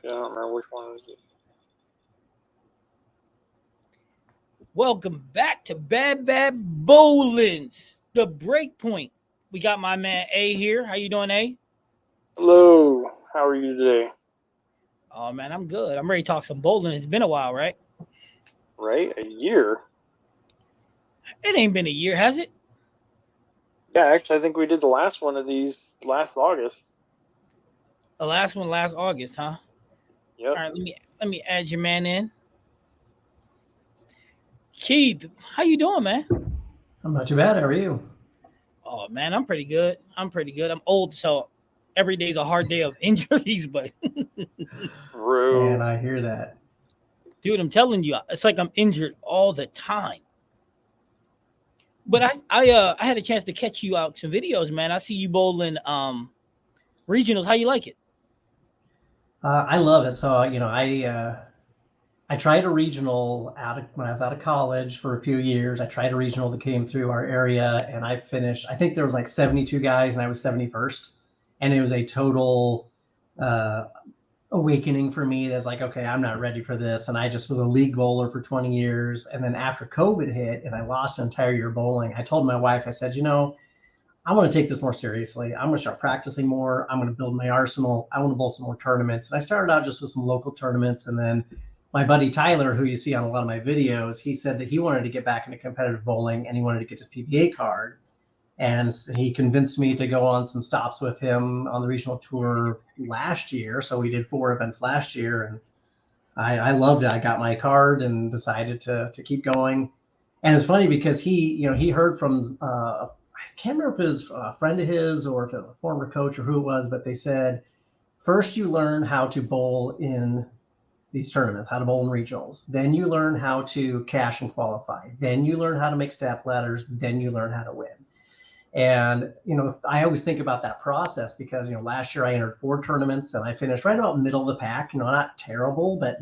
I don't remember which one it is. Welcome back to Bad Bad Bowlins, the Breakpoint. We got my man A here. How you doing, A? Hello, how are you today? Oh man, I'm good. I'm ready to talk some bowling. It's been a while, right? Right? A year? It ain't been a year, has it? Yeah, actually, I think we did the last one of these last August. The last one last August, huh? Yep. All right, let me add your man in. Keith, how you doing, man? I'm not too bad. How are you? Oh man, I'm pretty good. I'm pretty good. I'm old, so every day's a hard day of injuries, but Bro. And I hear that. dude, I'm telling you, it's like I'm injured all the time. But I had a chance to catch you out some videos, man. I see you bowling regionals. How you like it? I love it. So I tried a regional when I was out of college for a few years. I tried a regional that came through our area, and I finished. I think there was like 72 guys, and I was 71st, and it was a total uh, awakening for me. That's like, okay, I'm not ready for this, and I just was a league bowler for 20 years, and then after COVID hit, and I lost an entire year bowling. I told my wife, I said, I want to take this more seriously. I'm going to start practicing more. I'm going to build my arsenal. I want to bowl some more tournaments. And I started out just with some local tournaments. And then my buddy Tyler, who you see on a lot of my videos, he said that he wanted to get back into competitive bowling and he wanted to get his PBA card. And he convinced me to go on some stops with him on the regional tour last year. So we did 4 events last year, and I loved it. I got my card and decided to keep going. And it's funny because he heard from I can't remember if it was a friend of his or if it was a former coach or who it was, but they said first you learn how to bowl in these tournaments, how to bowl in regionals. Then you learn how to cash and qualify. Then you learn how to make step ladders. Then you learn how to win. And I always think about that process because last year I entered 4 tournaments and I finished right about middle of the pack. Not terrible, but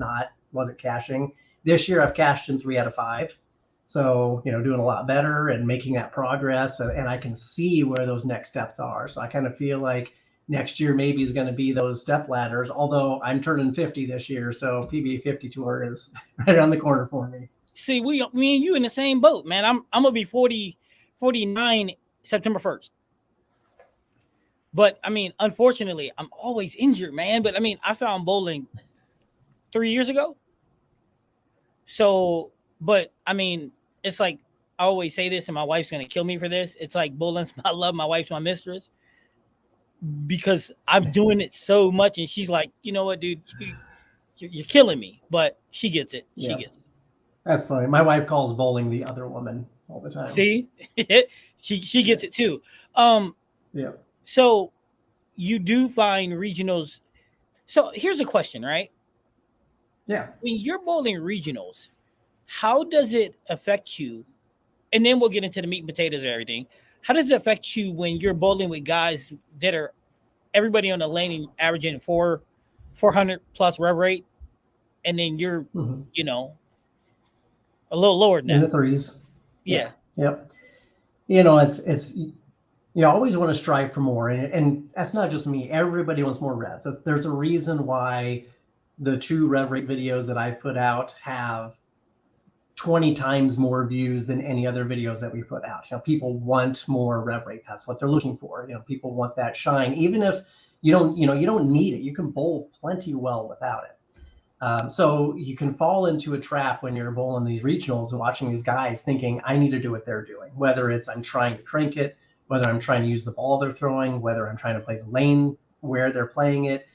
wasn't cashing. This year I've cashed in 3 out of 5. So, doing a lot better and making that progress. And I can see where those next steps are. So I kind of feel like next year maybe is going to be those step ladders, although I'm turning 50 this year. So PBA 50 tour is right around the corner for me. See, me and you in the same boat, man. I'm gonna be 49 September 1st. But I mean, unfortunately, I'm always injured, man. But I mean, I found bowling 3 years ago. So, but I mean, it's like I always say this, and my wife's gonna kill me for this. It's like bowling's my love, my wife's my mistress, because I'm doing it so much, and she's like, you know what, dude, you're killing me. But she gets it. She Yeah, gets it. that's funny. My wife calls bowling the other woman all the time. See, she Yeah. gets it too. Um, Yeah. so you do find regionals. So here's a question, right? Yeah. When you're bowling regionals, how does it affect you? And then we'll get into the meat and potatoes and everything. How does it affect you when you're bowling with guys that are everybody on the lane averaging 400 plus rev rate, and then you're, Hmm. you know, a little lower than In that? the threes. Yeah. Yeah. Yep. It's you always want to strive for more, and that's not just me. Everybody wants more revs. There's a reason why the 2 rev rate videos that I've put out have 20 times more views than any other videos that we put out. People want more rev rate. That's what they're looking for. People want that shine, even if you don't need it. You can bowl plenty well without it. So you can fall into a trap when you're bowling these regionals and watching these guys thinking, I need to do what they're doing, whether it's I'm trying to crank it, whether I'm trying to use the ball they're throwing, whether I'm trying to play the lane where they're playing it.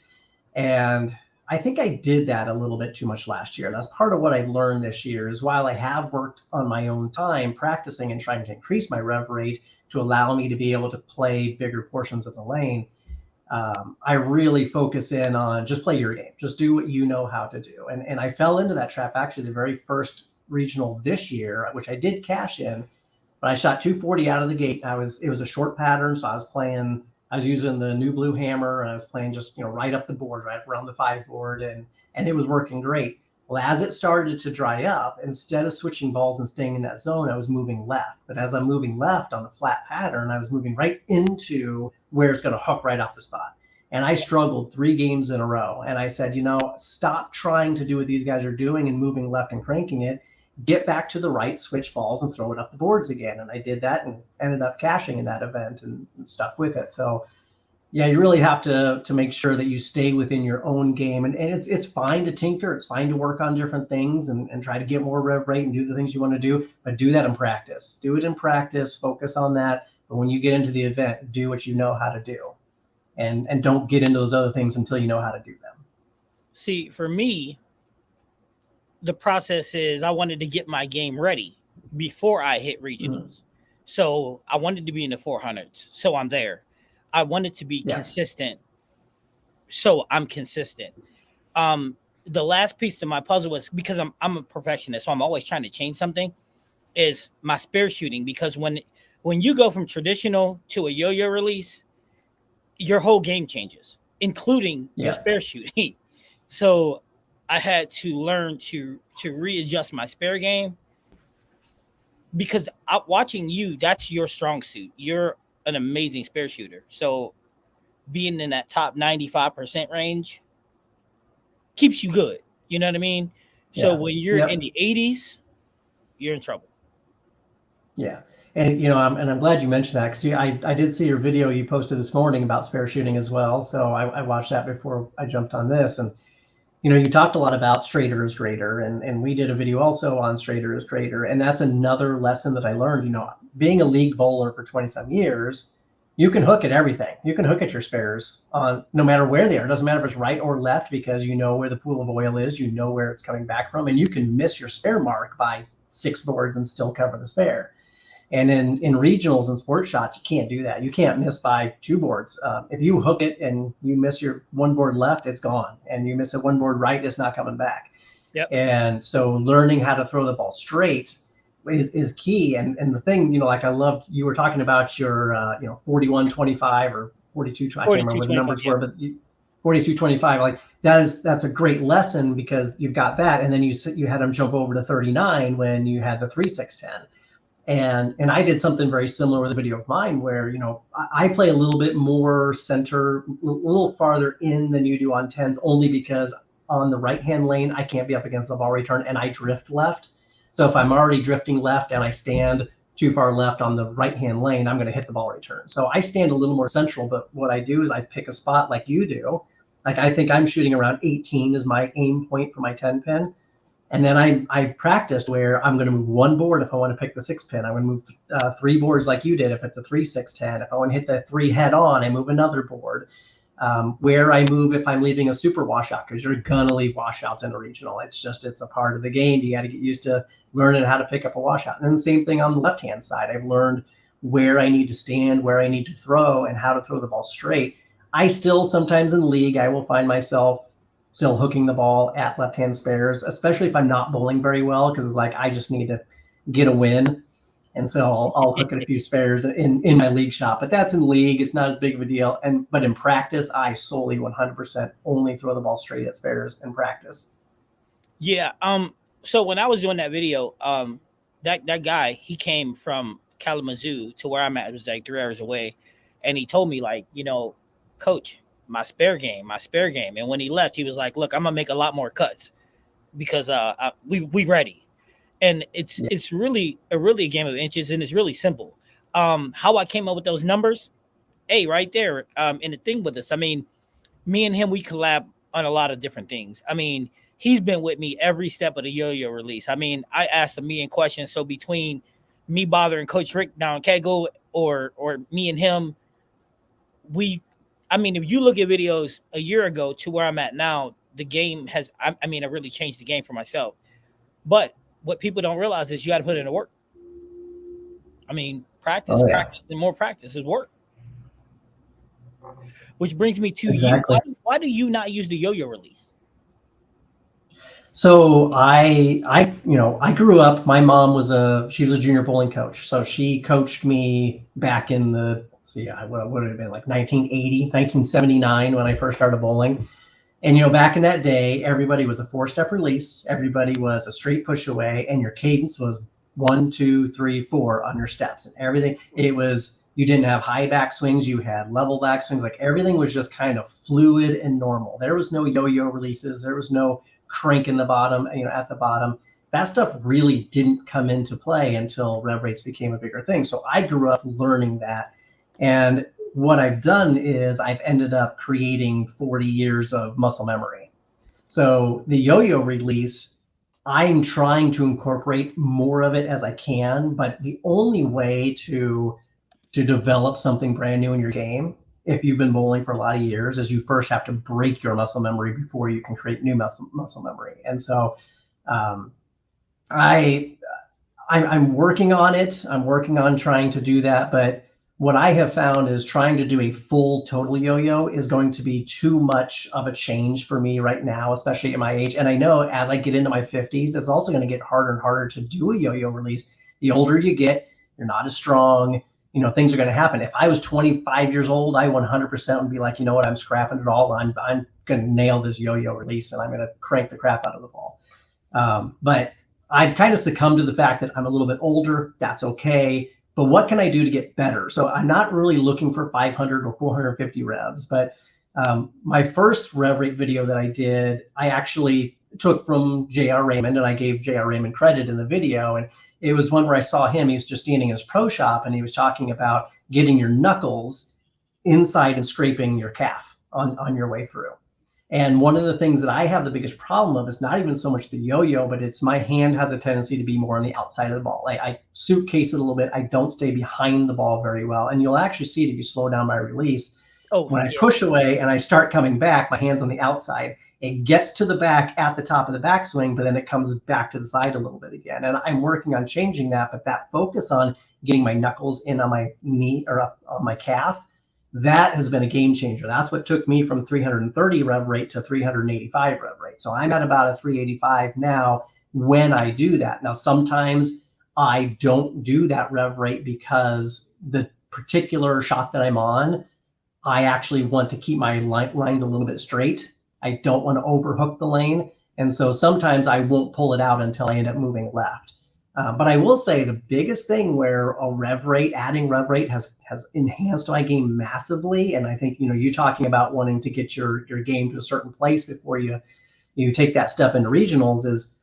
And I think I did that a little bit too much last year. That's part of what I've learned this year is while I have worked on my own time practicing and trying to increase my rev rate to allow me to be able to play bigger portions of the lane, I really focus in on just play your game, just do what you know how to do. And I fell into that trap actually the very first regional this year, which I did cash in, but I shot 240 out of the gate. It was a short pattern, so I was using the new blue hammer, and I was playing just right up the board, right around the 5 board, and it was working great. Well, as it started to dry up, instead of switching balls and staying in that zone, I was moving left. But as I'm moving left on the flat pattern, I was moving right into where it's going to hook right off the spot. And I struggled 3 games in a row. And I said, stop trying to do what these guys are doing and moving left and cranking it. Get back to the right, switch balls, and throw it up the boards again. And I did that and ended up cashing in that event and stuff with it. So yeah, you really have to make sure that you stay within your own game. And it's fine to tinker. It's fine to work on different things and try to get more rev rate and do the things you want to do, but do that in practice. Do it in practice, focus on that. But when you get into the event, do what you know how to do. And don't get into those other things until you know how to do them. See, for me, the process is I wanted to get my game ready before I hit regionals. So I wanted to be in the 400s. So I'm there. I wanted to be consistent. So I'm consistent. The last piece to my puzzle was, because I'm a perfectionist, so I'm always trying to change something, is my spare shooting. Because when you go from traditional to a yo-yo release, your whole game changes, including your spare shooting. So I had to learn to readjust my spare game, because watching you, that's your strong suit. You're an amazing spare shooter. So being in that top 95% range keeps you good. You know what I mean? So when you're in the 80s, you're in trouble. Yeah. And, I'm glad you mentioned that, because I did see your video you posted this morning about spare shooting as well. So I watched that before I jumped on this. And, you talked a lot about straighter is greater. And we did a video also on straighter is greater. And that's another lesson that I learned. Being a league bowler for 20-some years, you can hook at everything. You can hook at your spares on no matter where they are. It doesn't matter if it's right or left, because you know where the pool of oil is, you know where it's coming back from, and you can miss your spare mark by 6 boards and still cover the spare. And in regionals and sports shots, you can't do that. You can't miss by 2 boards. If you hook it and you miss your 1 board left, it's gone. And you miss it 1 board right, it's not coming back. Yep. And so learning how to throw the ball straight is key. And the thing, like I loved, you were talking about your, 41-25 or 42, I can't remember what the numbers were, but 42-25, like that's a great lesson, because you've got that. And then you had them jump over to 39 when you had the 3-6-10. And I did something very similar with a video of mine where, I play a little bit more center, a little farther in than you do on 10s, only because on the right-hand lane, I can't be up against the ball return and I drift left. So if I'm already drifting left and I stand too far left on the right-hand lane, I'm going to hit the ball return. So I stand a little more central, but what I do is I pick a spot like you do. Like I think I'm shooting around 18 is my aim point for my 10 pin. And then I practiced where I'm going to move 1 board if I want to pick the 6 pin. I'm going to move 3 boards like you did if it's a 3-6-10. If I want to hit the 3 head on, I move another board. Where I move if I'm leaving a super washout, because you're going to leave washouts in a regional. It's a part of the game. You got to get used to learning how to pick up a washout. And then the same thing on the left-hand side. I've learned where I need to stand, where I need to throw, and how to throw the ball straight. I still sometimes in league, I will find myself still hooking the ball at left-hand spares, especially if I'm not bowling very well, because it's like I just need to get a win. And so I'll hook at a few spares in my league shot. But that's in league. It's not as big of a deal. But in practice, I solely 100% only throw the ball straight at spares in practice. Yeah. So when I was doing that video, that guy, he came from Kalamazoo to where I'm at. It was like 3 hours away. And he told me, like, coach, my spare game. And when he left, he was like, look, I'm gonna make a lot more cuts because we ready. And it's really a game of inches, and it's really simple. How I came up with those numbers, right there. And the thing with this, I mean, me and him, we collab on a lot of different things. I mean, he's been with me every step of the yo-yo release. I mean, I asked a million questions. So between me bothering Coach Rick down Kegel or me and him, if you look at videos a year ago to where I'm at now, the game has, I really changed the game for myself. But what people don't realize is you got to put in the work. I mean, practice, and more practice is work. Which brings me to you. Why do you not use the yo-yo release? So I grew up, my mom she was a junior bowling coach. So she coached me back in the, what would it have been, like 1980, 1979 when I first started bowling. And, back in that day, everybody was a 4-step release. Everybody was a straight push away, and your cadence was 1, 2, 3, 4 on your steps and everything. It was You didn't have high backswings. You had level backswings. Like everything was just kind of fluid and normal. There was no yo-yo releases. There was no crank in the bottom, at the bottom. That stuff really didn't come into play until rev rates became a bigger thing. So I grew up learning that. And what I've done is I've ended up creating 40 years of muscle memory. So the yo-yo release, I'm trying to incorporate more of it as I can, but the only way to develop something brand new in your game, if you've been bowling for a lot of years, is you first have to break your muscle memory before you can create new muscle memory. And so I'm working on it. I'm working on trying to do that, but what I have found is trying to do a full total yo-yo is going to be too much of a change for me right now, especially at my age. And I know as I get into my 50s, it's also going to get harder and harder to do a yo-yo release. The older you get, you're not as strong. Things are going to happen. If I was 25 years old, I 100% would be like, you know what, I'm scrapping it all. I'm going to nail this yo-yo release and I'm going to crank the crap out of the ball. But I've kind of succumbed to the fact that I'm a little bit older. That's okay. But what can I do to get better? So I'm not really looking for 500 or 450 revs, but my first rev rate video that I did, I actually took from J.R. Raymond, and I gave J.R. Raymond credit in the video. And it was one where I saw him, he was just standing in his pro shop, and he was talking about getting your knuckles inside and scraping your calf on your way through. And one of the things that I have the biggest problem of is not even so much the yo-yo, but it's my hand has a tendency to be more on the outside of the ball. I suitcase it a little bit. I don't stay behind the ball very well. And you'll actually see it if you slow down my release. When I push away and I start coming back, my hand's on the outside. It gets to the back at the top of the backswing, but then it comes back to the side a little bit again. And I'm working on changing that, but that focus on getting my knuckles in on my knee or up on my calf, that has been a game changer. That's what took me from 330 rev rate to 385 rev rate. So I'm at about a 385 now when I do that. Now, sometimes I don't do that rev rate because the particular shot that I'm on, I actually want to keep my lines a little bit straight. I don't want to overhook the lane. And so sometimes I won't pull it out until I end up moving left. But I will say the biggest thing where adding rev rate has enhanced my game massively. And I think, you talking about wanting to get your game to a certain place before you take that step into regionals is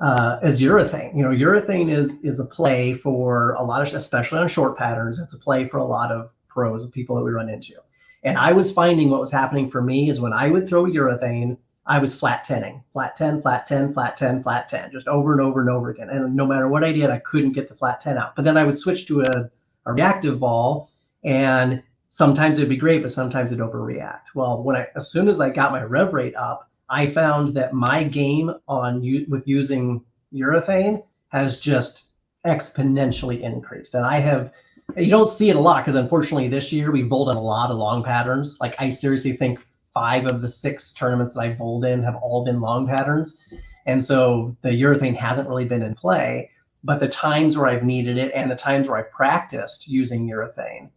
urethane. Urethane is a play for a lot of, especially on short patterns. It's a play for a lot of pros and people that we run into. And I was finding what was happening for me is when I would throw urethane, I was flat 10ing, flat 10, flat 10, flat 10, flat 10, just over and over and over again. And no matter what I did, I couldn't get the flat 10 out. But then I would switch to a reactive ball, and sometimes it'd be great, but sometimes it'd overreact. Well, as soon as I got my rev rate up, I found that my game with using urethane has just exponentially increased. And you don't see it a lot because unfortunately this year we bowled on a lot of long patterns. Like I seriously think 5 of the 6 tournaments that I bowled in have all been long patterns. And so the urethane hasn't really been in play, but the times where I've needed it and the times where I've practiced using urethane,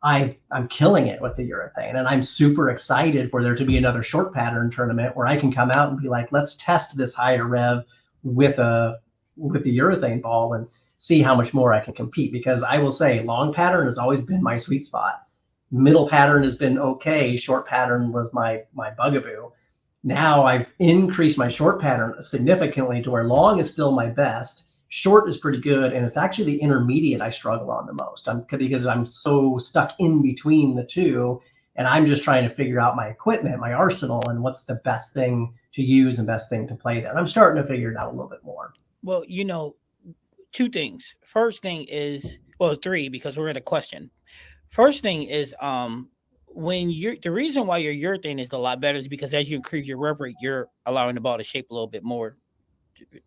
I'm killing it with the urethane. And I'm super excited for there to be another short pattern tournament where I can come out and be like, let's test this higher rev with the urethane ball and see how much more I can compete. Because I will say long pattern has always been my sweet spot. Middle pattern has been okay. Short pattern was my bugaboo. Now I've increased my short pattern significantly to where long is still my best. Short is pretty good, and it's actually the intermediate I struggle on the most. Because I'm so stuck in between the two, and I'm just trying to figure out my equipment, my arsenal, and what's the best thing to use and best thing to play there. And I'm starting to figure it out a little bit more. Well, 2 things. First thing is, 3 because we're in a question. First thing is, when the reason why your urethane is a lot better is because as you increase your rev rate, you're allowing the ball to shape a little bit more.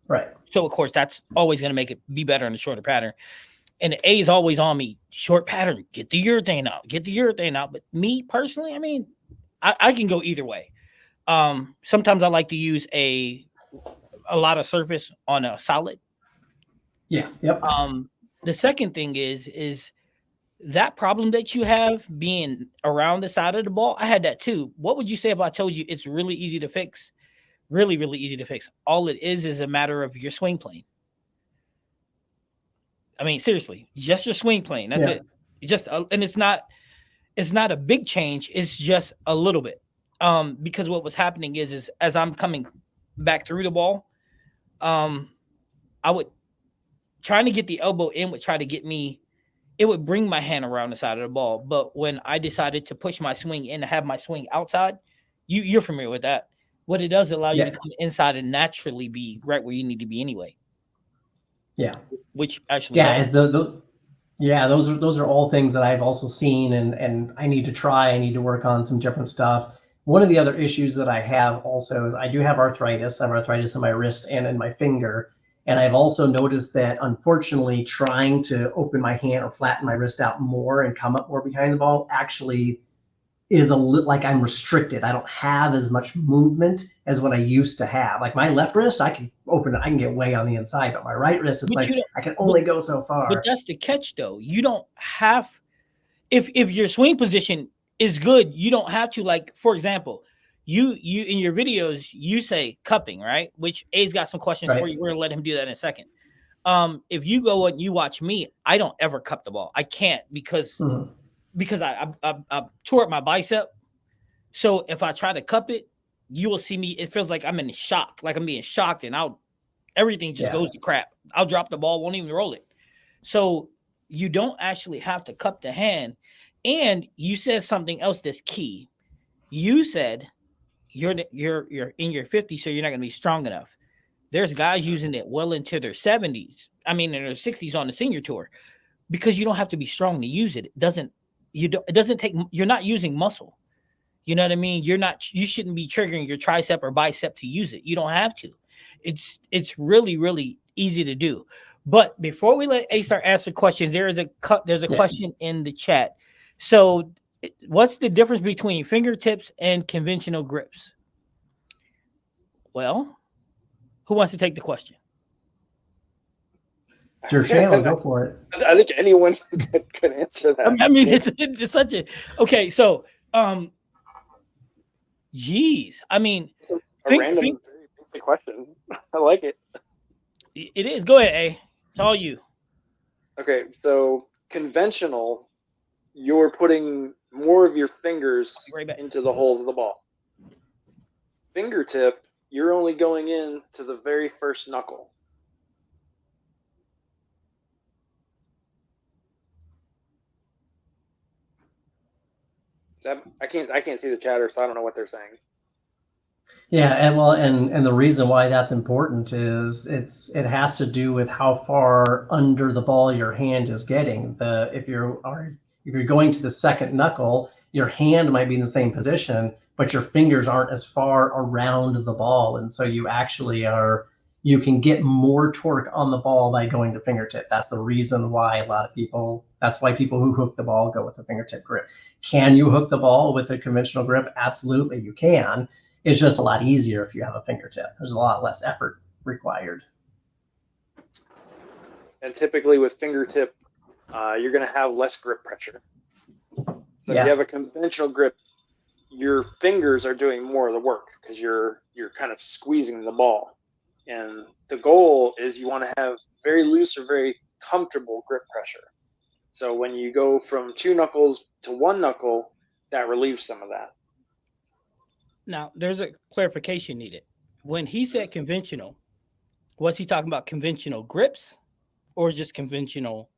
Right. So of course that's always going to make it be better in the shorter pattern. And the A is always on me. Short pattern, get the urethane out. But me personally, I mean, I can go either way. Sometimes I like to use a lot of surface on a solid. Yeah. Yep. The second thing is that problem that you have being around the side of the ball, I had that too. What would you say if I told you it's really easy to fix? Really, really easy to fix. All it is a matter of your swing plane. I mean, seriously, just your swing plane. That's it. And it's not a big change. It's just a little bit. Because what was happening is as I'm coming back through the ball, I would trying to get the elbow in would try to get me. It would bring my hand around the side of the ball. But when I decided to push my swing in and have my swing outside, you're familiar with that. What it does allow you to come inside and naturally be right where you need to be anyway. Yeah. Which actually yeah yeah, those are all things that I've also seen, and I need to try. I need to work on some different stuff. One of the other issues that I have also is I do have arthritis. I have arthritis in my wrist and in my finger. And I've also noticed that, unfortunately, trying to open my hand or flatten my wrist out more and come up more behind the ball actually is like I'm restricted. I don't have as much movement as what I used to have. Like my left wrist, I can open it, I can get way on the inside, but my right wrist, it's like I can only go so far. But that's the catch, though. You don't have, if your swing position is good, you don't have to, like, for example, you in your videos, you say cupping, right? Which A's got some questions for you. We're gonna let him do that in a second. If you go and you watch me, I don't ever cup the ball. I can't because I tore up my bicep. So if I try to cup it, you will see me. It feels like I'm in shock, like I'm being shocked, and everything just goes to crap. I'll drop the ball, won't even roll it. So you don't actually have to cup the hand. And you said something else that's key. You said you're in your 50s, so you're not going to be strong enough. There's guys using it well into their 70s. I mean, in their 60s on the senior tour, because you don't have to be strong to use it. It doesn't take. You're not using muscle. You know what I mean? You shouldn't be triggering your tricep or bicep to use it. You don't have to. It's really, really easy to do. But before we let A start answering questions, there's a question in the chat. So what's the difference between fingertips and conventional grips? Well, who wants to take the question? It's your channel. Go for it. I think anyone could answer that. I mean, it's such a okay. So, geez, I mean, a random, very basic question. I like it. It is. Go ahead, A. It's all you. Okay, so conventional, you're putting more of your fingers into the holes of the ball. Fingertip, you're only going in to the very first knuckle. I can't see the chatter, so I don't know what they're saying. Yeah, and the reason why that's important is it has to do with how far under the ball your hand is getting. If you're going to the second knuckle, your hand might be in the same position, but your fingers aren't as far around the ball, and so you can get more torque on the ball by going to fingertip. That's the reason why that's why people who hook the ball go with a fingertip grip. Can you hook the ball with a conventional grip? Absolutely, you can. It's just a lot easier if you have a fingertip. There's a lot less effort required. And typically with fingertip, you're going to have less grip pressure. So if you have a conventional grip, your fingers are doing more of the work because you're kind of squeezing the ball. And the goal is you want to have very loose or very comfortable grip pressure. So when you go from 2 knuckles to 1 knuckle, that relieves some of that. Now, there's a clarification needed. When he said conventional, was he talking about conventional grips or just conventional?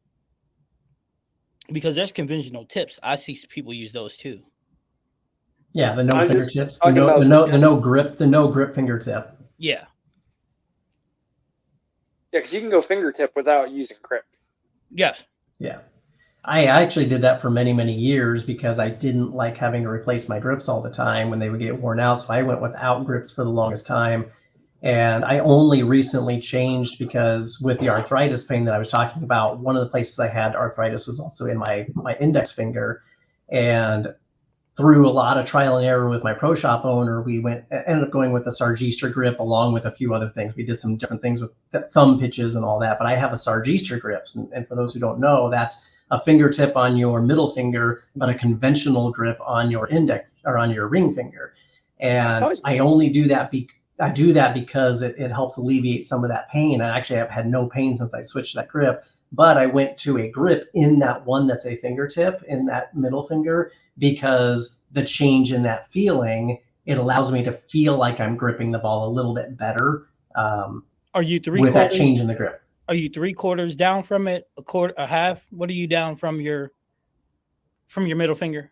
Because there's conventional tips. I see people use those too. Yeah, the no fingertips, the no grip fingertip. Yeah. Yeah, because you can go fingertip without using grip. Yes. Yeah. I actually did that for many, many years because I didn't like having to replace my grips all the time when they would get worn out. So I went without grips for the longest time. And I only recently changed because with the arthritis pain that I was talking about, one of the places I had arthritis was also in my index finger. And through a lot of trial and error with my pro shop owner, we ended up going with a Sargeester grip along with a few other things. We did some different things with thumb pitches and all that, but I have a Sargeester grip. And for those who don't know, that's a fingertip on your middle finger, but a conventional grip on your index or on your ring finger. And I only do that because it helps alleviate some of that pain. I actually have had no pain since I switched that grip. but I went to a grip in that one that's a fingertip in that middle finger, because the change in that feeling, it allows me to feel like I'm gripping the ball a little bit better. Are you with that change in the grip? Are you 3/4 down from it? A quarter, a half? What are you down from your middle finger?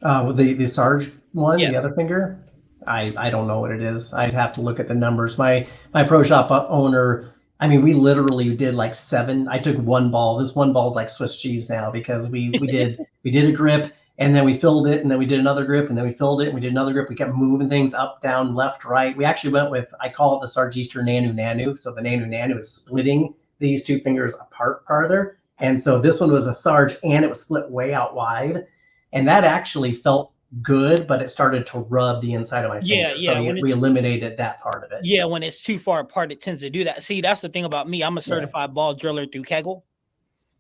With the Sarge one, Yeah. the other finger, I don't know what it is. I'd have to look at the numbers. My pro shop owner, I mean, we literally did like 7. I took one ball. This one ball is like Swiss cheese now, because we did a grip, and then we filled it, and then we did another grip, and then we filled it, and we did another grip. We kept moving things up, down, left, right. We actually went with, I call it the Sarge Easter Nanu Nanu. So the Nanu Nanu is splitting these two fingers apart farther. And so this one was a Sarge, and it was split way out wide. And that actually felt good, but it started to rub the inside of my finger. Yeah. So we eliminated that part of it. Yeah, when it's too far apart, it tends to do that. See, that's the thing about me. I'm a certified ball driller through Kegel.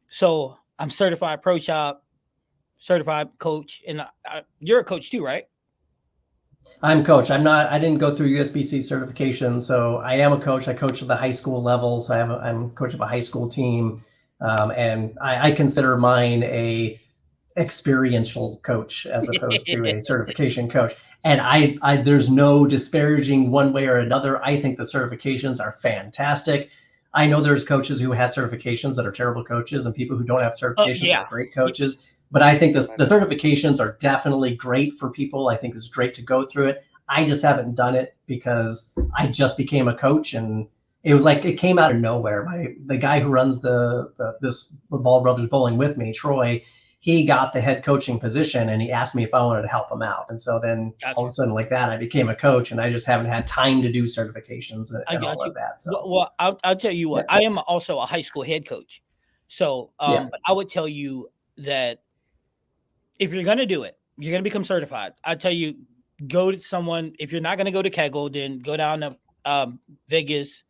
So I'm certified pro shop, certified coach, and you're a coach too, right? I'm coach. I didn't go through USBC certification, so I am a coach. I coach at the high school level, so I'm coach of a high school team, and I consider mine a experiential coach as opposed to a certification coach. And I there's no disparaging one way or another. I think the certifications are fantastic. I know there's coaches who had certifications that are terrible coaches, and people who don't have certifications are great coaches. But I think the certifications are definitely great for people. I think it's great to go through it. I just haven't done it because I just became a coach, and it was like it came out of nowhere. The guy who runs the Ball Brothers Bowling with me, Troy, he got the head coaching position, and he asked me if I wanted to help him out. And so then all of a sudden, like that, I became a coach, and I just haven't had time to do certifications and all of that. So, well, I'll tell you what, I am also a high school head coach. So, but I would tell you that if you're going to do it, you're going to become certified. I tell you, go to someone. If you're not going to go to Kegel, then go down to Vegas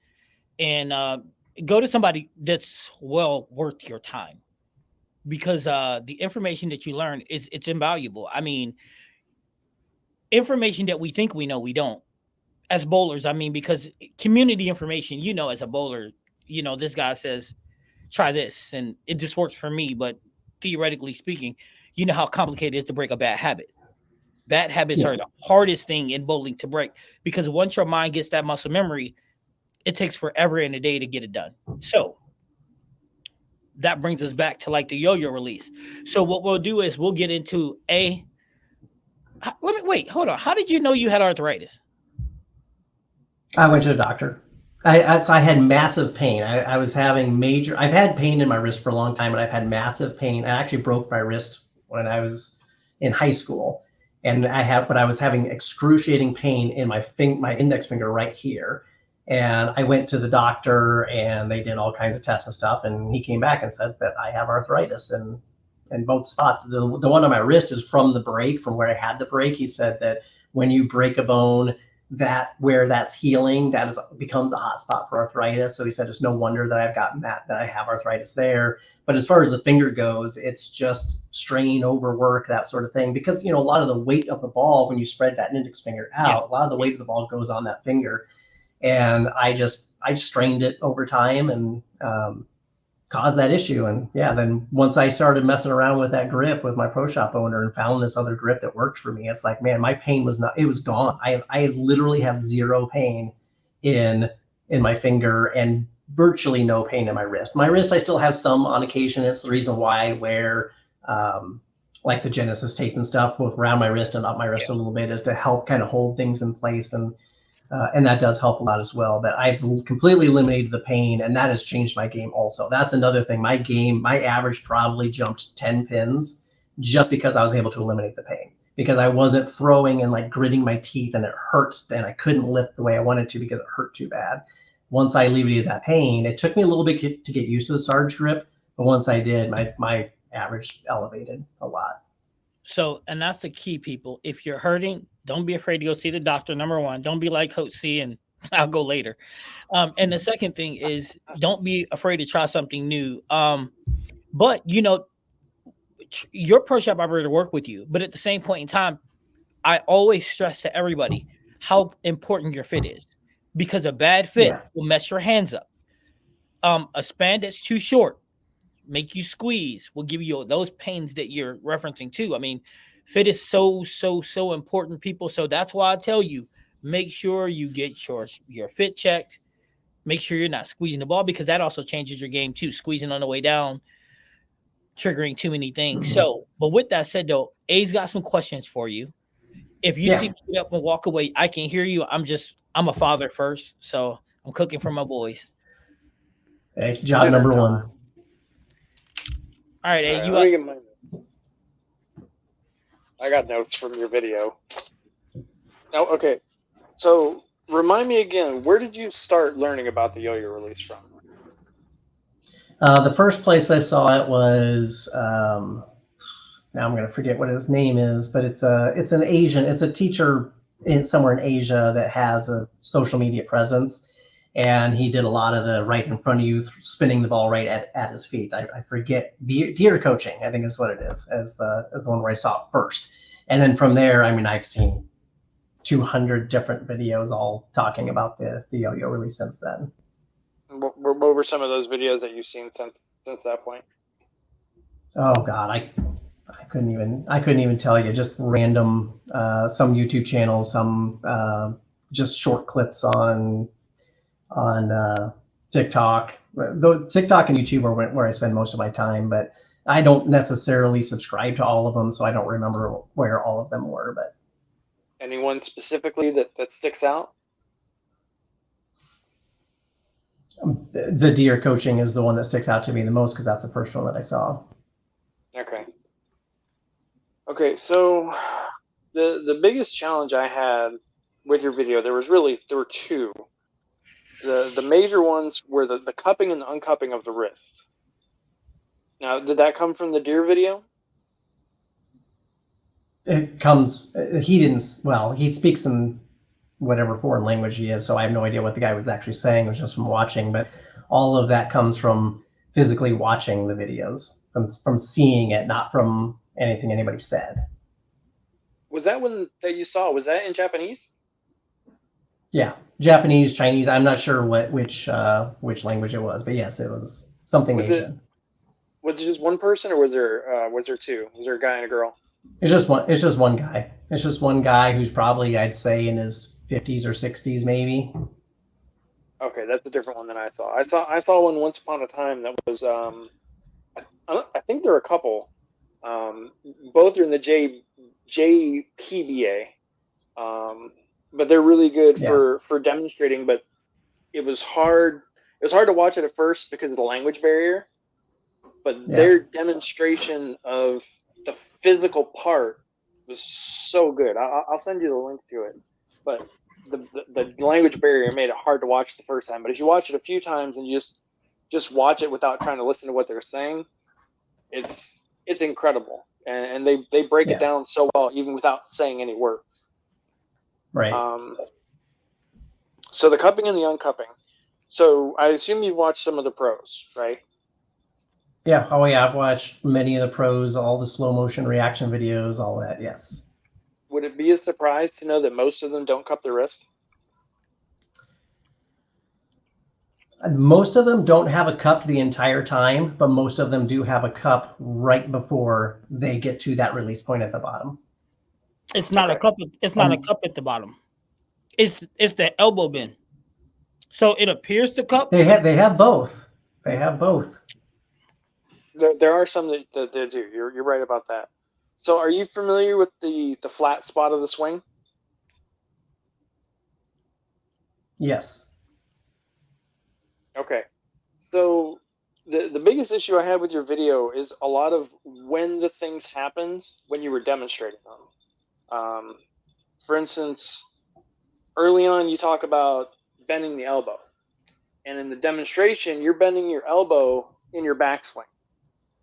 and go to somebody that's well worth your time. Because the information that you learn it's invaluable. I mean, information that we think we know, we don't. As bowlers, I mean, because community information, as a bowler, this guy says, try this, and it just works for me. But theoretically speaking, you know how complicated it is to break a bad habit. Bad habits are the hardest thing in bowling to break, because once your mind gets that muscle memory, it takes forever in a day to get it done. So that brings us back to like the yo-yo release. So what we'll do is we'll get into hold on. How did you know you had arthritis? I went to a doctor. I had massive pain. I was having I've had pain in my wrist for a long time, and I've had massive pain. I actually broke my wrist when I was in high school, and I was having excruciating pain in my index finger right here. And I went to the doctor, and they did all kinds of tests and stuff. And he came back and said that I have arthritis in both spots. The one on my wrist is from the break, from where I had the break. He said that when you break a bone, that where that's healing, becomes a hot spot for arthritis. So he said it's no wonder that I've gotten that I have arthritis there. But as far as the finger goes, it's just strain, overwork, that sort of thing. Because a lot of the weight of the ball, when you spread that index finger out, a lot of the weight of the ball goes on that finger. And I strained it over time and caused that issue. And then once I started messing around with that grip with my pro shop owner and found this other grip that worked for me, it's like, man, my pain was gone. I literally have zero pain in my finger and virtually no pain in my wrist. My wrist, I still have some on occasion. It's the reason why I wear like the Genesis tape and stuff, both around my wrist and up my wrist a little bit, is to help kind of hold things in place. And that does help a lot as well. But I've completely eliminated the pain, and that has changed my game also. That's another thing. My average probably jumped 10 pins just because I was able to eliminate the pain, because I wasn't throwing and like gritting my teeth and it hurt, and I couldn't lift the way I wanted to because it hurt too bad. Once I alleviated that pain, it took me a little bit to get used to the Sarge grip, but once I did, my average elevated a lot. So, and that's the key, people. If you're hurting, don't be afraid to go see the doctor. Number one, don't be like Coach C and I'll go later. And the second thing is, don't be afraid to try something new. But your pro shop operator work with you. But at the same point in time, I always stress to everybody how important your fit is, because a bad fit will mess your hands up. A span that's too short, make you squeeze, will give you those pains that you're referencing too. I mean, fit is so important, people. So that's why I tell you, make sure you get your fit checked. Make sure you're not squeezing the ball, because that also changes your game too. Squeezing on the way down, triggering too many things. So, but with that said, though, A's got some questions for you. If you see Yeah. me get up and walk away, I can hear you. I'm a father first, so I'm cooking for my boys. Hey, job Dinner number time. one. All right, All A, right, you let up? me get my. I got notes from your video. Now, okay. So remind me again, where did you start learning about the yo-yo release from? The first place I saw it was now I'm going to forget what his name is, but it's a teacher somewhere in Asia that has a social media presence, and he did a lot of the right in front of you, spinning the ball right at his feet. I forget, deer coaching, I think is what it is, as the one where I saw it first, and then from there, I mean, I've seen 200 different videos all talking about the yo-yo release since then. What were some of those videos that you've seen since that point? Oh God, I couldn't even tell you. Just random, some YouTube channels, some just short clips on TikTok. Though TikTok and YouTube are where I spend most of my time, but I don't necessarily subscribe to all of them, so I don't remember where all of them were. But anyone specifically that sticks out? The deer coaching is the one that sticks out to me the most because that's the first one that I saw. Okay. Okay, so the biggest challenge I had with your video, there were two. The major ones were the cupping and the uncupping of the wrist. Now, did that come from the deer video? It comes. He didn't. Well, he speaks in whatever foreign language he is, so I have no idea what the guy was actually saying. It was just from watching, but all of that comes from physically watching the videos, from seeing it, not from anything anybody said. Was that one that you saw? Was that in Japanese? Yeah, Japanese, Chinese. I'm not sure which language it was, but yes, it was something Was it Asian. was it just one person, or was there two? Was there a guy and a girl? It's just one. It's just one guy. It's just one guy who's probably, I'd say, in his 50s or 60s, maybe. Okay, that's a different one than I saw. I saw one once upon a time that was I think there are a couple. Both are in the JPBA, but they're really good Yeah, for demonstrating. But it was hard. It was hard to watch it at first because of the language barrier. But yeah, their demonstration of the physical part was so good. I'll send you the link to it. But the language barrier made it hard to watch the first time. But if you watch it a few times and you just watch it without trying to listen to what they're saying, it's incredible. And they break it yeah. down so well, even without saying any words. Right. So the cupping and the uncupping. So I assume you've watched some of the pros, right? Yeah. Oh, yeah. I've watched many of the pros, all the slow motion reaction videos, all that. Yes. Would it be a surprise to know that most of them don't cup the wrist? Most of them don't have a cup the entire time, but most of them do have a cup right before they get to that release point at the bottom. It's not a Okay. cup. It's not a cup at the bottom. It's the elbow bend. So it appears to cup. They have both. They have both. There are some that do. You're right about that. So are you familiar with the flat spot of the swing? Yes. Okay. So the biggest issue I had with your video is a lot of when the things happened when you were demonstrating them. For instance, early on you talk about bending the elbow, and in the demonstration you're bending your elbow in your backswing,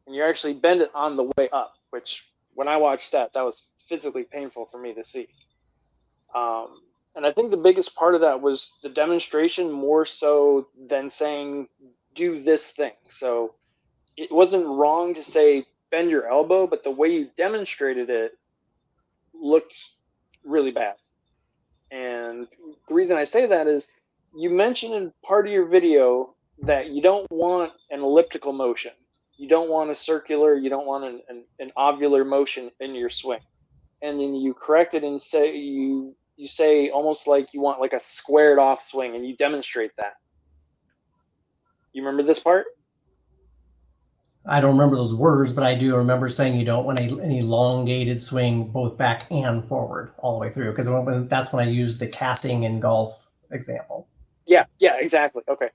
and you actually bend it on the way up, which when I watched that was physically painful for me to see. And I think the biggest part of that was the demonstration more so than saying, do this thing. So it wasn't wrong to say, bend your elbow, but the way you demonstrated it looked really bad. And the reason I say that is you mentioned in part of your video that you don't want an elliptical motion. You don't want a circular, you don't want an ovular motion in your swing. And then you correct it and say you say almost like you want like a squared off swing, and you demonstrate that. You remember this part? I don't remember those words, but I do remember saying you don't want an elongated swing both back and forward all the way through, because that's when I used the casting in golf example. Yeah, exactly. Okay.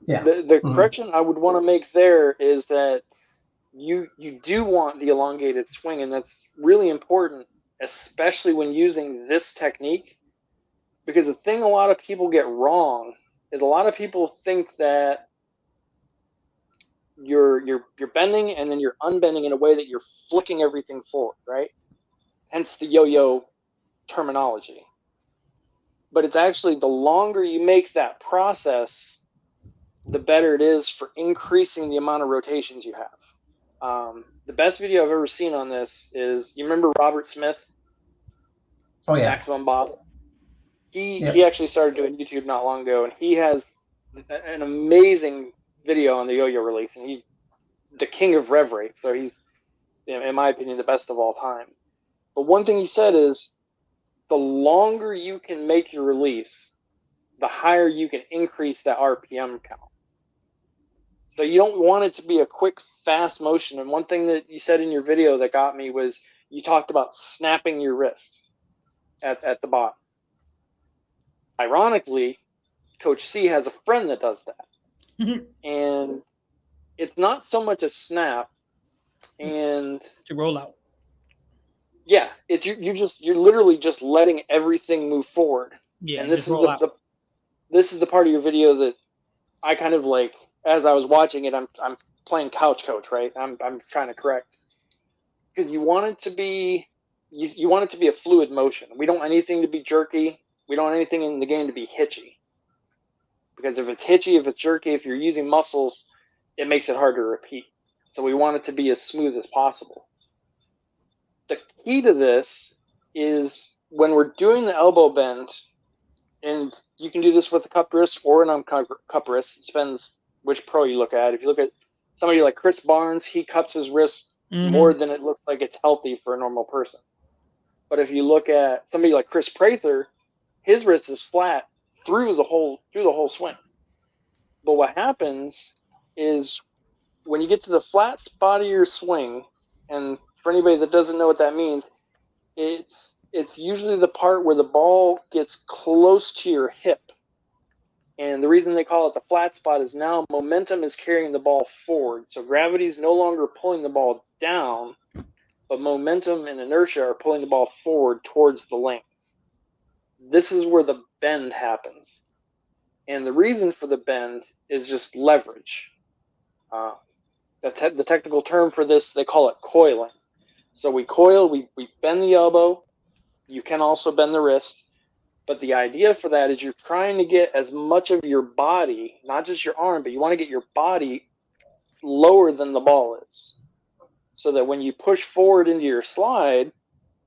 Yeah. The correction I would want to make there is that you do want the elongated swing, and that's really important, especially when using this technique, because the thing a lot of people get wrong is a lot of people think that you're bending and then you're unbending in a way that you're flicking everything forward, right? Hence the yo-yo terminology. But it's actually, the longer you make that process, the better it is for increasing the amount of rotations you have. The best video I've ever seen on this is, you remember Robert Smith? Oh yeah. Maximum Bob. He actually started doing YouTube not long ago, and he has an amazing video on the yo-yo release, and he's the king of rev rate, so he's, in my opinion, the best of all time. But one thing he said is, the longer you can make your release, the higher you can increase that RPM count. So you don't want it to be a quick, fast motion. And one thing that you said in your video that got me was, you talked about snapping your wrist at the bottom. Ironically, Coach C has a friend that does that. And it's not so much a snap and to roll out. Yeah, it's you're literally just letting everything move forward. Yeah, and this is this is the part of your video that I kind of like, as I was watching it, I'm playing couch coach, right? I'm trying to correct, because you want it to be you want it to be a fluid motion. We don't want anything to be jerky. We don't want anything in the game to be hitchy. Because if it's hitchy, if it's jerky, if you're using muscles, it makes it hard to repeat. So we want it to be as smooth as possible. The key to this is, when we're doing the elbow bend, and you can do this with a cupped wrist or an uncupped wrist. It depends which pro you look at. If you look at somebody like Chris Barnes, he cups his wrist more than it looks like it's healthy for a normal person. But if you look at somebody like Chris Prather, his wrist is flat through the whole swing. But what happens is, when you get to the flat spot of your swing, and for anybody that doesn't know what that means, it's usually the part where the ball gets close to your hip. And the reason they call it the flat spot is, now momentum is carrying the ball forward. So gravity is no longer pulling the ball down, but momentum and inertia are pulling the ball forward towards the length. This is where the bend happens. And the reason for the bend is just leverage. The technical term for this, they call it coiling. So we coil, we bend the elbow. You can also bend the wrist. But the idea for that is, you're trying to get as much of your body, not just your arm, but you want to get your body lower than the ball is. So that when you push forward into your slide,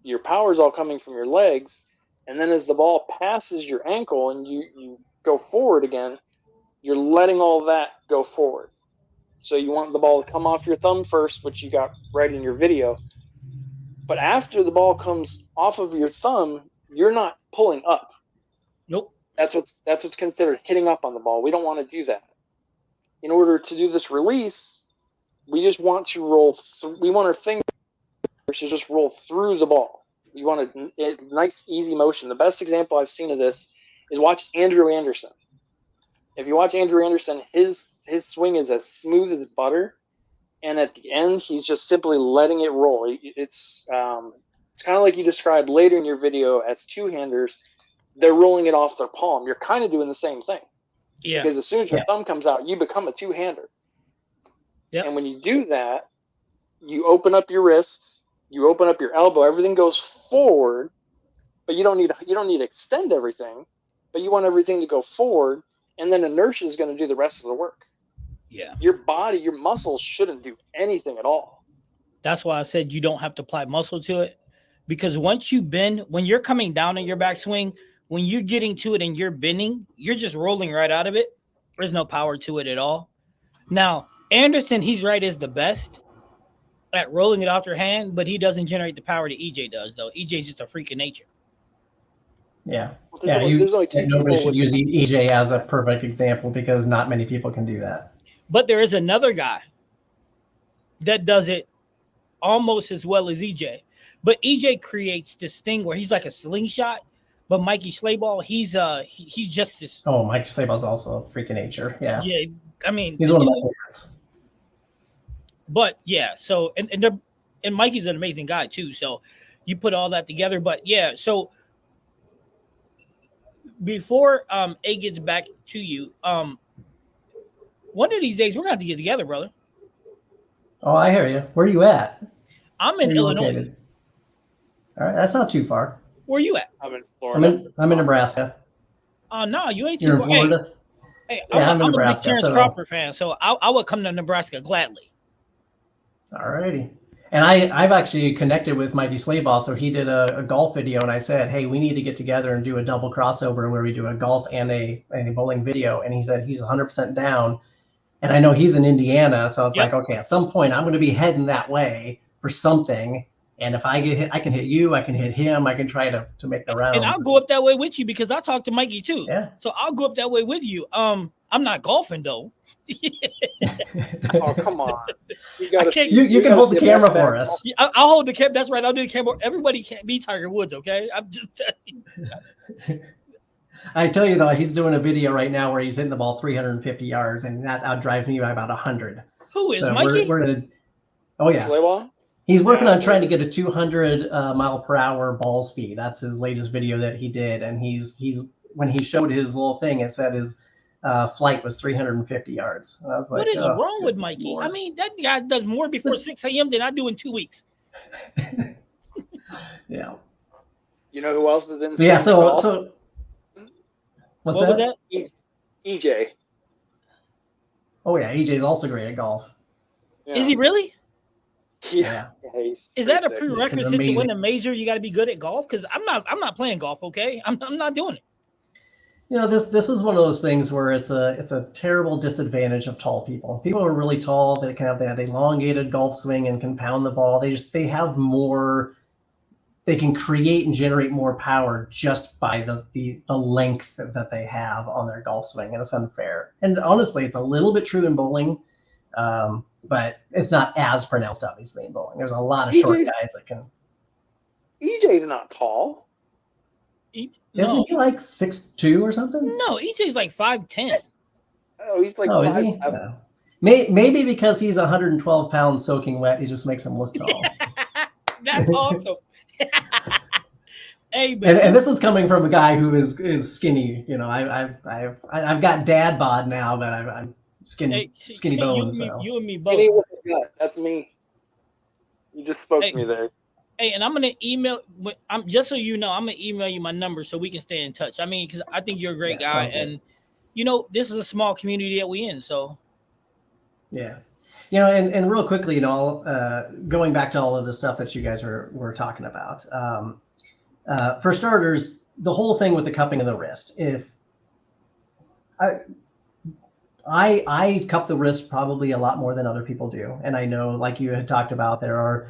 your power is all coming from your legs. And then as the ball passes your ankle and you go forward again, you're letting all that go forward. So you want the ball to come off your thumb first, which you got right in your video. But after the ball comes off of your thumb, you're not pulling up. Nope. That's what's considered hitting up on the ball. We don't want to do that. In order to do this release, we just want to roll. We want our fingers to just roll through the ball. We want a nice, easy motion. The best example I've seen of this is, watch Andrew Anderson. If you watch Andrew Anderson, his swing is as smooth as butter, and at the end, he's just simply letting it roll. It's kind of like you described later in your video as two-handers. They're rolling it off their palm. You're kind of doing the same thing. Yeah. Because as soon as your thumb comes out, you become a two-hander. Yep. And when you do that, you open up your wrists, you open up your elbow, everything goes forward, but you don't need to extend everything, but you want everything to go forward, and then inertia is going to do the rest of the work. Yeah. Your body, your muscles shouldn't do anything at all. That's why I said you don't have to apply muscle to it, because once you bend, when you're coming down in your backswing, when you're getting to it and you're bending, you're just rolling right out of it. There's no power to it at all. Now, Anderson, he's right, is the best at rolling it off your hand, but he doesn't generate the power that EJ does, though. EJ's just a freak of nature. Yeah. There's only two nobody people should use EJ as a perfect example because not many people can do that. But there is another guy that does it almost as well as EJ. But EJ creates this thing where he's like a slingshot, but Mikey Slayball, he's just this. Oh, Mike Slayball's also a freak of nature. Yeah. Yeah, I mean, he's one of my favorites. But yeah, so and Mikey's an amazing guy too. So you put all that together. But yeah, so before A gets back to you, one of these days we're gonna have to get together, brother. Oh, I hear you. Where are you at? I'm in Illinois. Located? All right, that's not too far. Where are you at? I'm in Florida. I'm in Nebraska. No, you ain't too You're in far. Florida? Hey, Yeah, I'm a big Nebraska, Terrence so- Crawford fan, so I would come to Nebraska gladly. All righty. And I've actually connected with Mikey Slayball. So he did a golf video, and I said, hey, we need to get together and do a double crossover where we do a golf and a bowling video. And he said he's 100% down. And I know he's in Indiana. So I was like, okay, at some point I'm going to be heading that way for something. And if I get hit, I can hit you, I can hit him, I can try to make the rounds. And I'll go up that way with you because I talked to Mikey too. Yeah. So I'll go up that way with you. I'm not golfing though. Oh, come on. You can hold the camera for us. I'll hold the camera. That's right. I'll do the camera. Everybody can't be Tiger Woods, okay? I'm just telling you. I tell you though, he's doing a video right now where he's hitting the ball 350 yards, and that outdrives me by about 100. Who is so Mikey? We're gonna. Oh yeah. Slayball? He's working on trying to get a 200 mile per hour ball speed. That's his latest video that he did, and he's when he showed his little thing, it said his flight was 350 yards. And I was like, what is wrong with Mikey? Lord. I mean, that guy does more before 6 a.m. than I do in 2 weeks. Yeah. You know who else is in? Yeah. So what's What that? was that? EJ. Oh yeah, EJ's also great at golf. Yeah. Is he really? Yeah. Is that a pretty sick. prerequisite to win a major? You got to be good at golf? Because I'm not playing golf. Okay, I'm not doing it. You know, this is one of those things where it's a terrible disadvantage of tall people. People who are really tall, they can have that elongated golf swing and can pound the ball. They have more. They can create and generate more power just by the length that they have on their golf swing, and it's unfair. And honestly, it's a little bit true in bowling, but it's not as pronounced, obviously, in bowling. There's a lot of short guys that can. EJ's not tall. Isn't he like 6'2" or something? No, EJ's like 5'10". Oh, he's like. Oh, is he? No. Maybe because he's 112 pounds soaking wet, he just makes him look tall. That's awesome. Hey, and this is coming from a guy who is skinny. You know, I've got dad bod now, but I'm skinny bones. You and me both. That's me. You just spoke to me there. Hey, and I'm gonna email. I'm just so you know, I'm gonna email you my number so we can stay in touch. I mean, because I think you're a great guy, and you know, this is a small community that we in. So, yeah, you know, and real quickly, you know, going back to all of the stuff that you guys were talking about. For starters, the whole thing with the cupping of the wrist. If I cup the wrist probably a lot more than other people do, and I know, like you had talked about, there are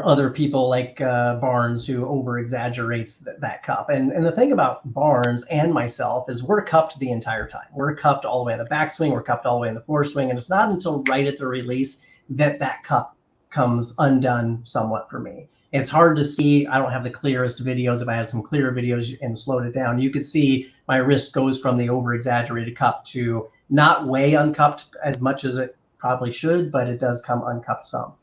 other people like Barnes who over exaggerates that cup. And the thing about Barnes and myself is we're cupped the entire time. We're cupped all the way in the backswing. We're cupped all the way in the foreswing. And it's not until right at the release that cup comes undone somewhat for me. It's hard to see. I don't have the clearest videos. If I had some clearer videos and slowed it down, you could see my wrist goes from the over exaggerated cup to not way uncupped as much as it probably should, but it does come uncupped some.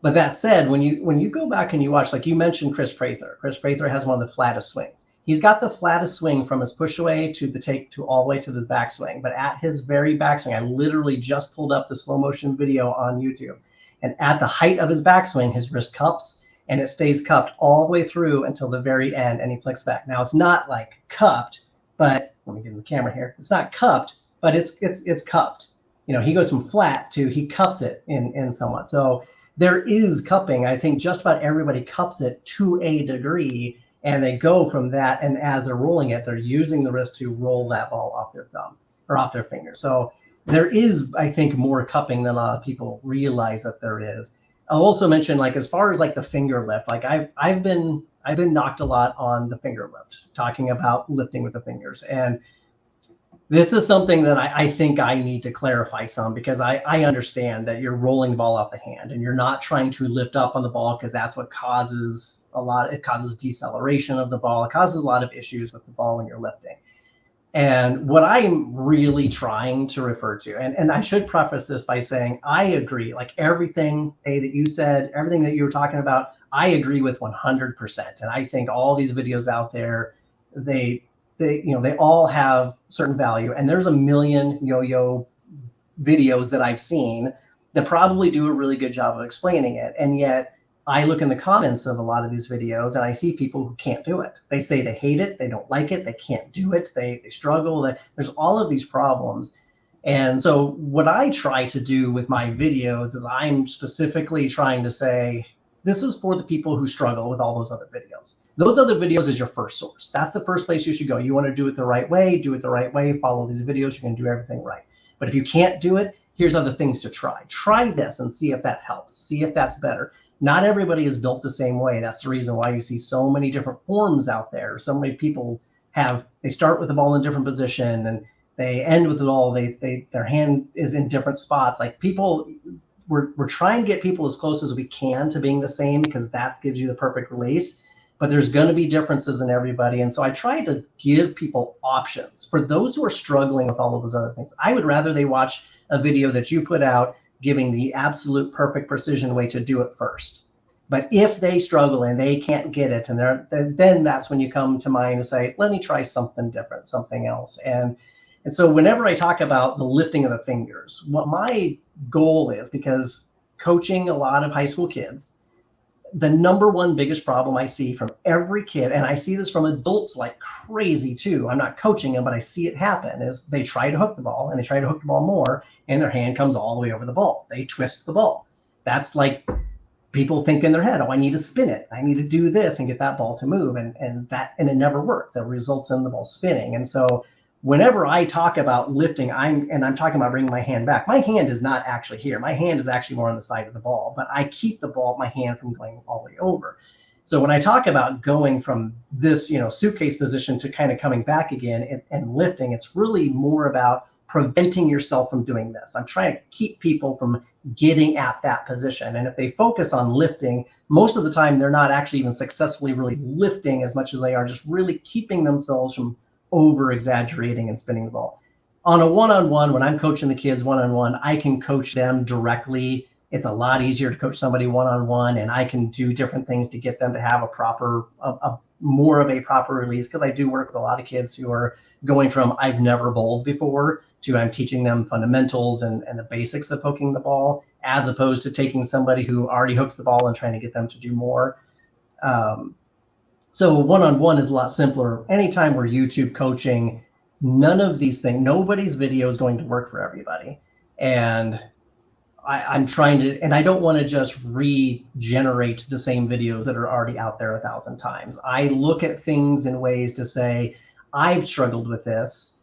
But that said, when you go back and you watch, like you mentioned Chris Prather. Chris Prather has one of the flattest swings. He's got the flattest swing from his push away to the take to all the way to the backswing. But at his very backswing, I literally just pulled up the slow motion video on YouTube. And at the height of his backswing, his wrist cups and it stays cupped all the way through until the very end, and he flicks back. Now it's not like cupped, but let me get the camera here. It's not cupped, but it's cupped. You know, he goes from flat to he cups it in somewhat. So there is cupping. I think just about everybody cups it to a degree, and they go from that. And as they're rolling it, they're using the wrist to roll that ball off their thumb. or off their fingers. So there is, I think, more cupping than a lot of people realize that there is. I'll also mention, like, as far as like the finger lift, like I've been knocked a lot on the finger lift, talking about lifting with the fingers. And this is something that I think I need to clarify some, because I understand that you're rolling the ball off the hand and you're not trying to lift up on the ball, because that's what causes it causes deceleration of the ball. It causes a lot of issues with the ball when you're lifting. And what I'm really trying to refer to, and I should preface this by saying, I agree, like everything that you said, everything that you were talking about, I agree with 100%. And I think all these videos out there, they all have certain value. And there's a million yo-yo videos that I've seen that probably do a really good job of explaining it. And yet I look in the comments of a lot of these videos and I see people who can't do it. They say they hate it, they don't like it, they can't do it, they struggle. There's all of these problems. And so what I try to do with my videos is I'm specifically trying to say, this is for the people who struggle with all those other videos. Those other videos is your first source. That's the first place you should go. You want to do it the right way, follow these videos, you can do everything right. But if you can't do it, here's other things to try. Try this and see if that helps, see if that's better. Not everybody is built the same way. That's the reason why you see so many different forms out there. So many people they start with the ball in a different position and they end with the ball. Their hand is in different spots. Like we're trying to get people as close as we can to being the same, because that gives you the perfect release. But there's going to be differences in everybody. And so I try to give people options. For those who are struggling with all of those other things, I would rather they watch a video that you put out giving the absolute perfect precision way to do it first. But if they struggle and they can't get it, and then that's when you come to mind and say, let me try something different, something else. And so whenever I talk about the lifting of the fingers, what my goal is, because coaching a lot of high school kids, the number one biggest problem I see from every kid, and I see this from adults like crazy too, I'm not coaching them, but I see it happen, is they try to hook the ball and they try to hook the ball more and their hand comes all the way over the ball. They twist the ball. That's like people think in their head, oh, I need to spin it. I need to do this and get that ball to move. And it never works. That results in the ball spinning. And so whenever I talk about lifting, I'm talking about bringing my hand back. My hand is not actually here. My hand is actually more on the side of the ball, but I keep the ball, my hand from going all the way over. So when I talk about going from this, suitcase position to kind of coming back again and lifting, it's really more about preventing yourself from doing this. I'm trying to keep people from getting at that position. And if they focus on lifting, most of the time they're not actually even successfully really lifting as much as they are just really keeping themselves from over exaggerating and spinning the ball. On a one-on-one, when I'm coaching the kids one-on-one, I can coach them directly. It's a lot easier to coach somebody one-on-one, and I can do different things to get them to have more of a proper release, because I do work with a lot of kids who are going from I've never bowled before to I'm teaching them fundamentals and the basics of hooking the ball, as opposed to taking somebody who already hooks the ball and trying to get them to do more. So one-on-one is a lot simpler. Anytime we're YouTube coaching, none of these things, nobody's video is going to work for everybody. And I'm trying to, and I don't want to just regenerate the same videos that are already out there 1,000 times. I look at things in ways to say, I've struggled with this.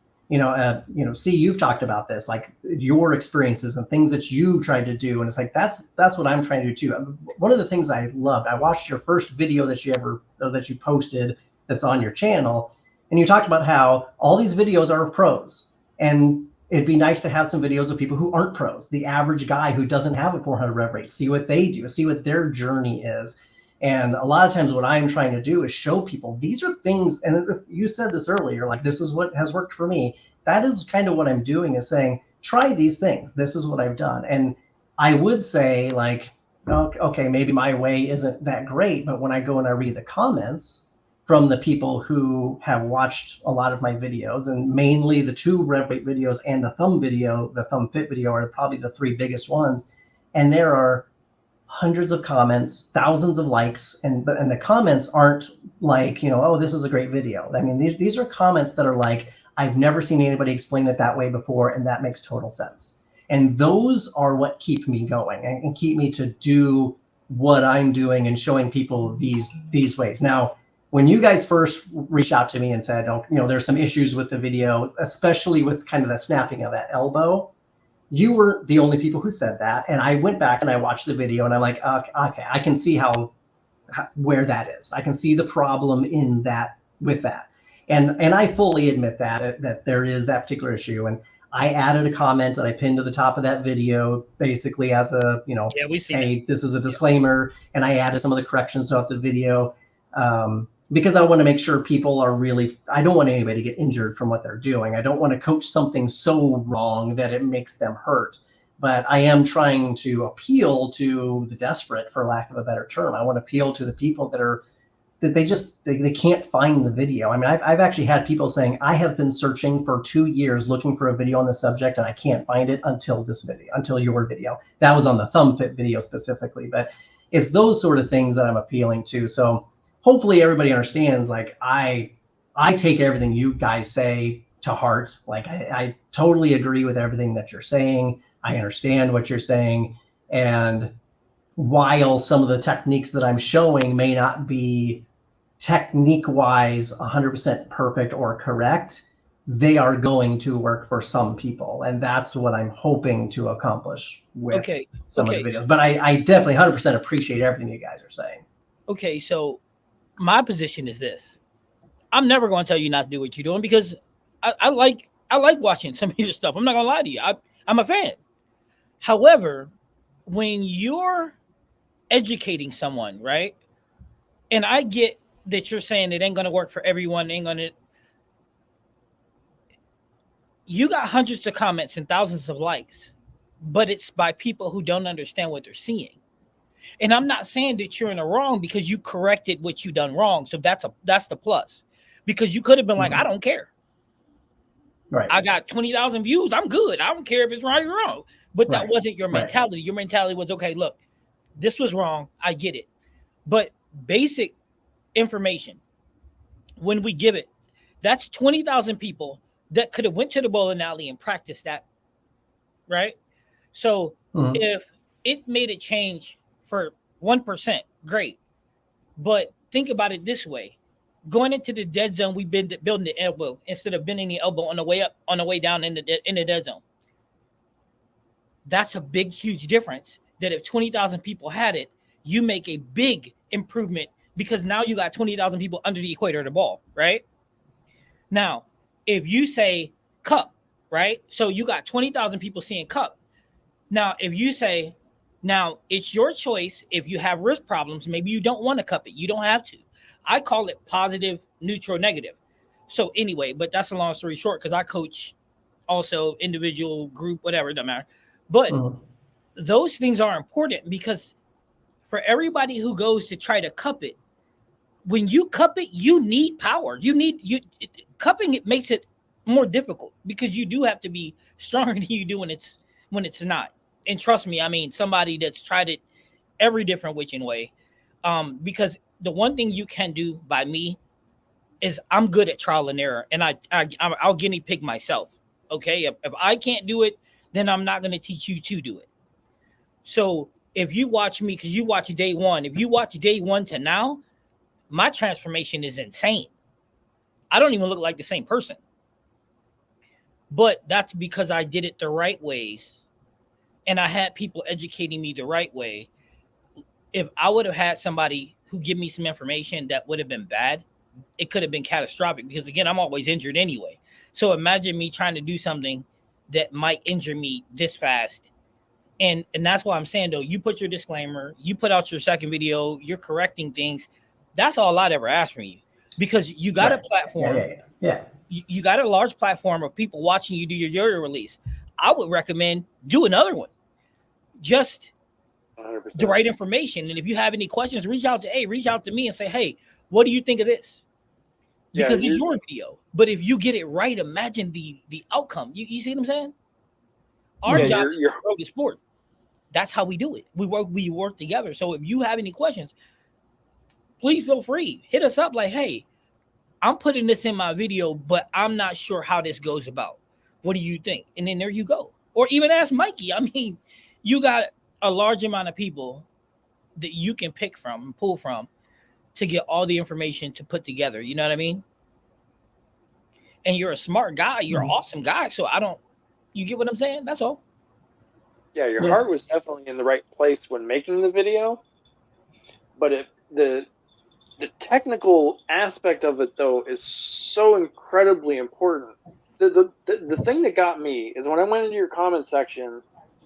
See, you've talked about this, like your experiences and things that you've tried to do. And it's like, that's what I'm trying to do too. One of the things I loved, I watched your first video that you posted that's on your channel. And you talked about how all these videos are of pros. And it'd be nice to have some videos of people who aren't pros, the average guy who doesn't have a 400 rev rate, see what they do, see what their journey is. And a lot of times what I'm trying to do is show people these are things, and you said this earlier, like this is what has worked for me. That is kind of what I'm doing, is saying, try these things. This is what I've done. And I would say, like, okay, maybe my way isn't that great, but when I go and I read the comments from the people who have watched a lot of my videos, and mainly the 2 rev rate videos and the thumb video, the thumb fit video are probably the 3 biggest ones. And there are hundreds of comments, thousands of likes, and the comments aren't like, oh, this is a great video. I mean, these are comments that are like, I've never seen anybody explain it that way before, and that makes total sense. And those are what keep me going and keep me to do what I'm doing and showing people these ways. Now, when you guys first reached out to me and said, oh, there's some issues with the video, especially with kind of the snapping of that elbow, you were the only people who said that. And I went back and I watched the video and I'm like, okay, I can see where that is. I can see the problem in that with that. And I fully admit that there is that particular issue. And I added a comment that I pinned to the top of that video, basically as a, hey, this is a disclaimer. And I added some of the corrections throughout the video because I want to make sure people are I don't want anybody to get injured from what they're doing. I don't want to coach something so wrong that it makes them hurt. But I am trying to appeal to the desperate, for lack of a better term. I want to appeal to the people that they can't find the video. I mean, I've actually had people saying, I have been searching for 2 years looking for a video on the subject and I can't find it until your video. That was on the thumb fit video specifically, but it's those sort of things that I'm appealing to. So hopefully everybody understands, like, I take everything you guys say to heart. Like I totally agree with everything that you're saying. I understand what you're saying. And while some of the techniques that I'm showing may not be technique-wise 100% perfect or correct, they are going to work for some people. And that's what I'm hoping to accomplish with some of the videos. But I definitely 100% appreciate everything you guys are saying. Okay, so my position is this. I'm never going to tell you not to do what you're doing because I like watching some of your stuff. I'm not going to lie to you. I'm a fan. However, when you're educating someone, right? And I get that you're saying it ain't going to work for everyone. You got hundreds of comments and thousands of likes, but it's by people who don't understand what they're seeing. And I'm not saying that you're in the wrong because you corrected what you done wrong. So that's the plus, because you could have been like, I don't care. Right. I got 20,000 views. I'm good. I don't care if it's right or wrong. But that wasn't your mentality. Right. Your mentality was, okay, look, this was wrong. I get it. But basic information, when we give it, that's 20,000 people that could have went to the bowling alley and practiced that. Right. So if it made a change for 1%, great. But think about it this way. Going into the dead zone, we've been building the elbow instead of bending the elbow on the way up, on the way down in the dead zone. That's a big, huge difference. That if 20,000 people had it, you make a big improvement because now you got 20,000 people under the equator of the ball, right? Now, if you say cup, right? So you got 20,000 people seeing cup. Now, if you say, now it's your choice. If you have wrist problems, maybe you don't want to cup it. You don't have to. I call it positive, neutral, negative. So anyway, but that's a long story short because I coach also individual, group, whatever, it doesn't matter. But those things are important because for everybody who goes to try to cup it, when you cup it, you need power. Cupping it makes it more difficult because you do have to be stronger than you do when it's not. And trust me, I mean, somebody that's tried it every different which and way. Because the one thing you can do by me is I'm good at trial and error, and I'll guinea pig myself. Okay, if I can't do it, then I'm not going to teach you to do it. So if you watch me, because you watch day one, if you watch day one to now, my transformation is insane. I don't even look like the same person. But that's because I did it the right ways. And I had people educating me the right way. If I would have had somebody who give me some information that would have been bad, it could have been catastrophic because, again, I'm always injured anyway. So imagine me trying to do something that might injure me this fast. And that's why I'm saying, though, you put your disclaimer, you put out your second video, you're correcting things. That's all I'd ever ask from you because you got a platform. Yeah. You got a large platform of people watching you do your yo-yo release. I would recommend do another one. Just 100%. The right information. And if you have any questions, reach out to me and say, hey, what do you think of this? Because it's your video. But if you get it right, imagine the outcome. You see what I'm saying? Our job is to grow the sport. That's how we do it. We work together. So if you have any questions, please feel free. Hit us up like, hey, I'm putting this in my video, but I'm not sure how this goes about. What do you think? And then there you go. Or even ask Mikey. I mean, you got a large amount of people that you can pick from and pull from to get all the information to put together. You know what I mean? And you're a smart guy. You're an awesome guy. So you get what I'm saying? That's all. Yeah, your heart was definitely in the right place when making the video, but the technical aspect of it though is so incredibly important. The thing that got me is when I went into your comment section,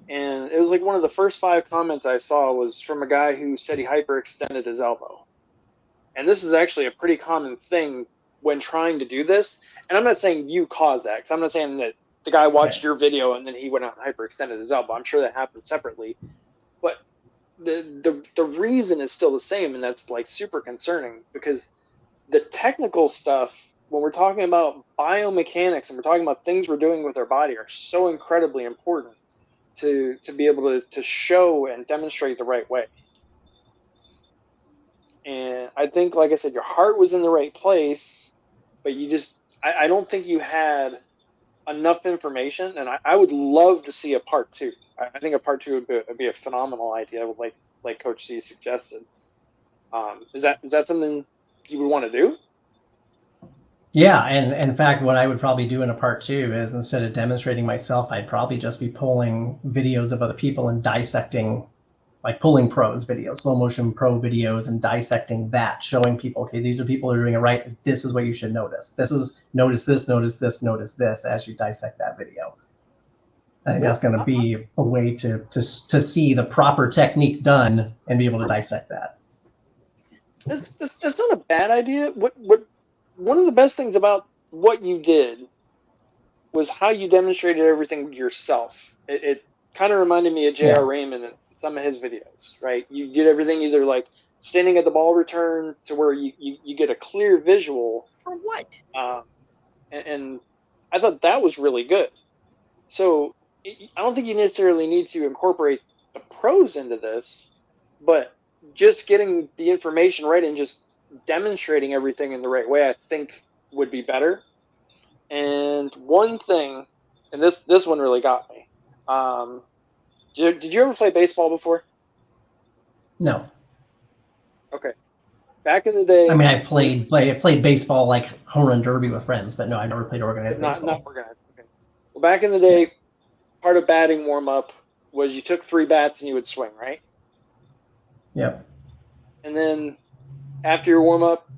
and it was like one of the first 5 comments I saw was from a guy who said he hyperextended his elbow. And this is actually a pretty common thing when trying to do this. And I'm not saying you caused that, because I'm not saying that the guy watched your video and then he went out and hyperextended his elbow. I'm sure that happened separately. But the reason is still the same, and that's like super concerning, because the technical stuff, when we're talking about biomechanics and we're talking about things we're doing with our body, are so incredibly important to be able to show and demonstrate the right way. And I think, like I said, your heart was in the right place, but you just, I don't think you had enough information. And I would love to see a part 2. I think a part 2 would be a phenomenal idea, like Coach C suggested. Is that something you would want to do? Yeah, and in fact, what I would probably do in a part 2 is, instead of demonstrating myself, I'd probably just be pulling videos of other people and dissecting, like pulling pros videos, slow motion pro videos, and dissecting that, showing people, okay, these are people who are doing it right. This is what you should notice. Notice this as you dissect that video. I think that's going to be a way to see the proper technique done and be able to dissect that. That's not a bad idea. What one of the best things about what you did was how you demonstrated everything yourself. It kind of reminded me of J.R. Raymond and some of his videos, right? You did everything either like standing at the ball return to where you get a clear visual. For what? And I thought that was really good. So I don't think you necessarily need to incorporate the pros into this, but just getting the information right and just demonstrating everything in the right way, I think would be better. And one thing, and this one really got me. Did you ever play baseball before? No. Okay. Back in the day, I mean, I played baseball, like home run derby with friends, but no, I never played organized baseball. Not organized. Okay. Well, back in the day, part of batting warm up was you took 3 bats and you would swing, right? Yep. And then after your warm up,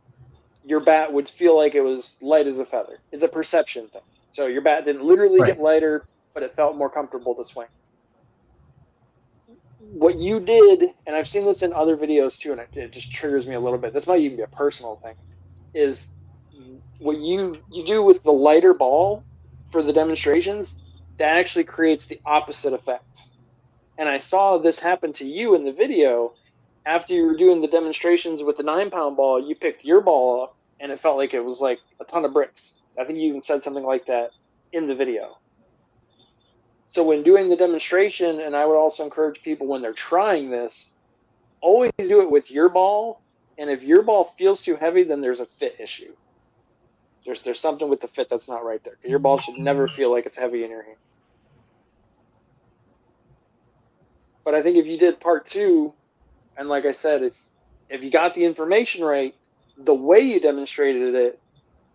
your bat would feel like it was light as a feather. It's a perception thing. So your bat didn't literally get lighter, but it felt more comfortable to swing. What you did, and I've seen this in other videos too, and it just triggers me a little bit. This might even be a personal thing, is what you do with the lighter ball for the demonstrations, that actually creates the opposite effect. And I saw this happen to you in the video. After you were doing the demonstrations with the 9-pound ball, you picked your ball up, and it felt like it was like a ton of bricks. I think you even said something like that in the video. So when doing the demonstration, and I would also encourage people when they're trying this, always do it with your ball. And if your ball feels too heavy, then there's a fit issue. There's something with the fit that's not right there. Your ball should never feel like it's heavy in your hands. But I think if you did part 2, and like I said, if you got the information right, the way you demonstrated it,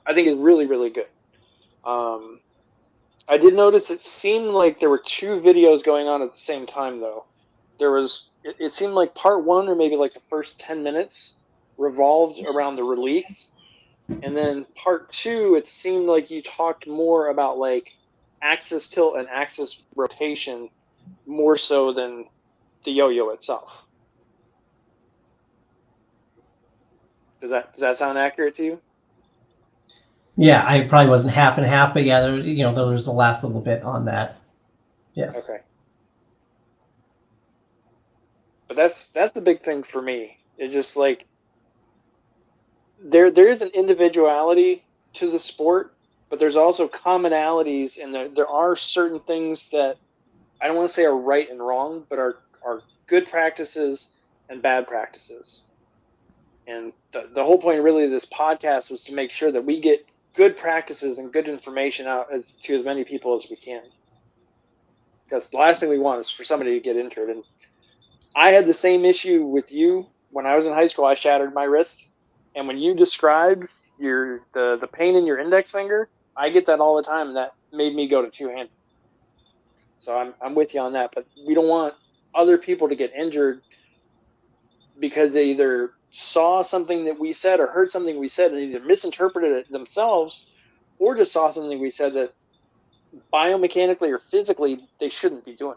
I think is really, really good. I did notice it seemed like there were 2 videos going on at the same time, though. It seemed like part 1, or maybe like the first 10 minutes, revolved around the release. And then part 2, it seemed like you talked more about like axis tilt and axis rotation more so than the yo-yo itself. Does that sound accurate to you? Yeah, I probably wasn't half and half, but yeah, there was the last little bit on that. Yes. Okay. But that's the big thing for me. It's just like there is an individuality to the sport, but there's also commonalities, and there are certain things that I don't want to say are right and wrong, but are good practices and bad practices. And the whole point really of this podcast was to make sure that we get good practices and good information out to as many people as we can. Because the last thing we want is for somebody to get injured. And I had the same issue with you when I was in high school. I shattered my wrist, And when you described the pain in your index finger, I get that all the time, and that made me go to two-handed. So I'm with you on that. But we don't want other people to get injured because they either saw something that we said or heard something we said and either misinterpreted it themselves, or just saw something we said that biomechanically or physically they shouldn't be doing.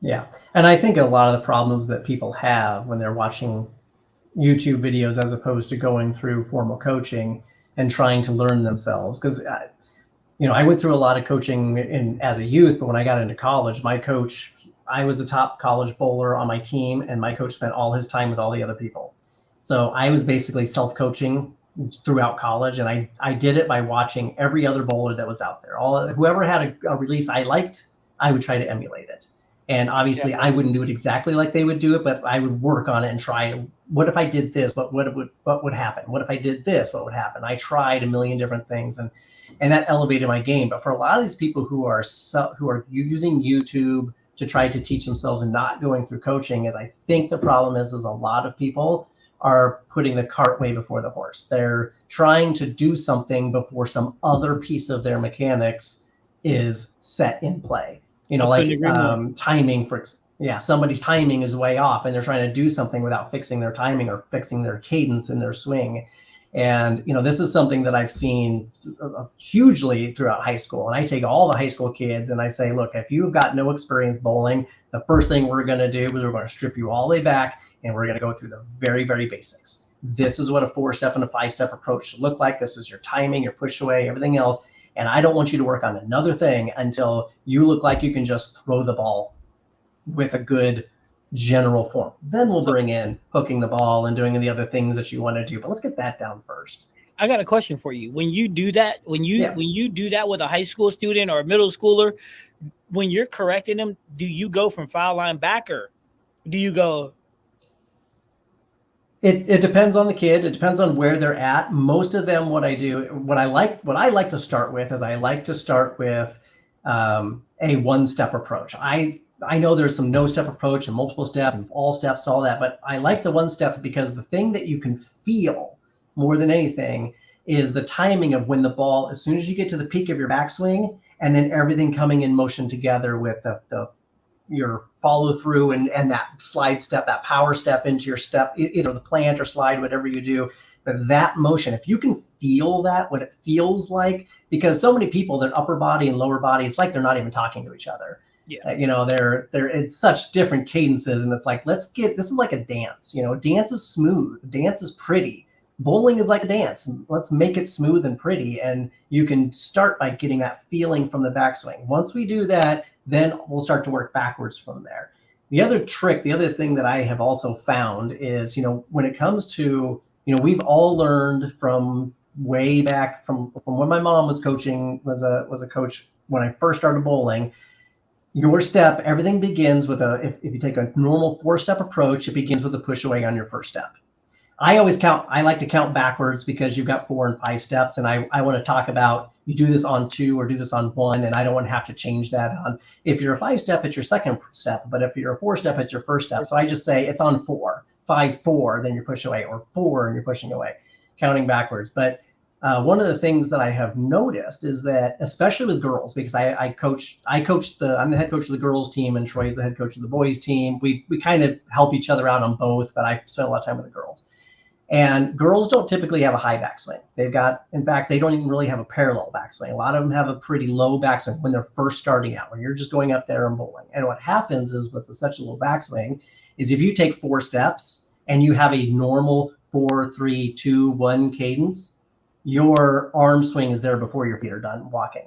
Yeah. And I think a lot of the problems that people have when they're watching YouTube videos as opposed to going through formal coaching and trying to learn themselves, because I went through a lot of coaching as a youth, but when I got into college, my coach, I was the top college bowler on my team, and my coach spent all his time with all the other people. So I was basically self-coaching throughout college, and I did it by watching every other bowler that was out there. Whoever had a release I liked, I would try to emulate it. And obviously, I wouldn't do it exactly like they would do it, but I would work on it and try. What if I did this? What would happen? What if I did this? What would happen? I tried a million different things, and that elevated my game. But for a lot of these people who are using YouTube to try to teach themselves and not going through coaching, I think the problem is a lot of people are putting the cart way before the horse. They're trying to do something before some other piece of their mechanics is set in play. Timing somebody's timing is way off and they're trying to do something without fixing their timing or fixing their cadence in their swing. And, this is something that I've seen hugely throughout high school. And I take all the high school kids and I say, look, if you've got no experience bowling, the first thing we're going to do is we're going to strip you all the way back and we're going to go through the very, very basics. This is what a 4-step and a 5-step approach should look like. This is your timing, your push away, everything else. And I don't want you to work on another thing until you look like you can just throw the ball with a good general form. Then we'll bring in hooking the ball and doing the other things that you want to do. But let's get that down first. I got a question for you. When you do that, when you do that with a high school student or a middle schooler, when you're correcting them, do you go from foul line back or do you go? It depends on the kid. It depends on where they're at. Most of them, what I like to start with is I like to start with a 1-step approach. I know there's some no-step approach and multiple step and all steps, all that, but I like the 1-step because the thing that you can feel more than anything is the timing of when the ball, as soon as you get to the peak of your backswing, and then everything coming in motion together with your follow through and that slide step, that power step into your step, either the plant or slide, whatever you do. But that motion, if you can feel that, what it feels like, because so many people, their upper body and lower body, it's like they're not even talking to each other. Yeah. They're it's such different cadences, and it's like, this is like a dance. Dance is smooth, dance is pretty. Bowling is like a dance. Let's make it smooth and pretty. And you can start by getting that feeling from the backswing. Once we do that, then we'll start to work backwards from there. The other thing that I have also found is, when it comes to, we've all learned from way back from when my mom was coaching, was a coach when I first started bowling. Your step, everything begins with if you take a normal 4-step approach, it begins with a push away on your first step. I like to count backwards because you've got 4 and 5 steps. And I want to talk about, you do this on 2 or do this on 1. And I don't want to have to change that on, if you're a 5-step, it's your second step. But if you're a 4-step, it's your first step. So I just say it's on 4, 5, 4, then you push away, or 4 and you're pushing away, counting backwards. But one of the things that I have noticed is that, especially with girls, because I'm the head coach of the girls team and Troy's the head coach of the boys team. We kind of help each other out on both, but I spend a lot of time with the girls. And girls don't typically have a high backswing. In fact, they don't even really have a parallel backswing. A lot of them have a pretty low backswing when they're first starting out, when you're just going up there and bowling. And what happens is with such a low backswing is if you take 4 steps and you have a normal 4, 3, 2, 1 cadence, your arm swing is there before your feet are done walking.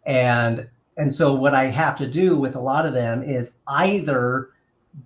And so what I have to do with a lot of them is either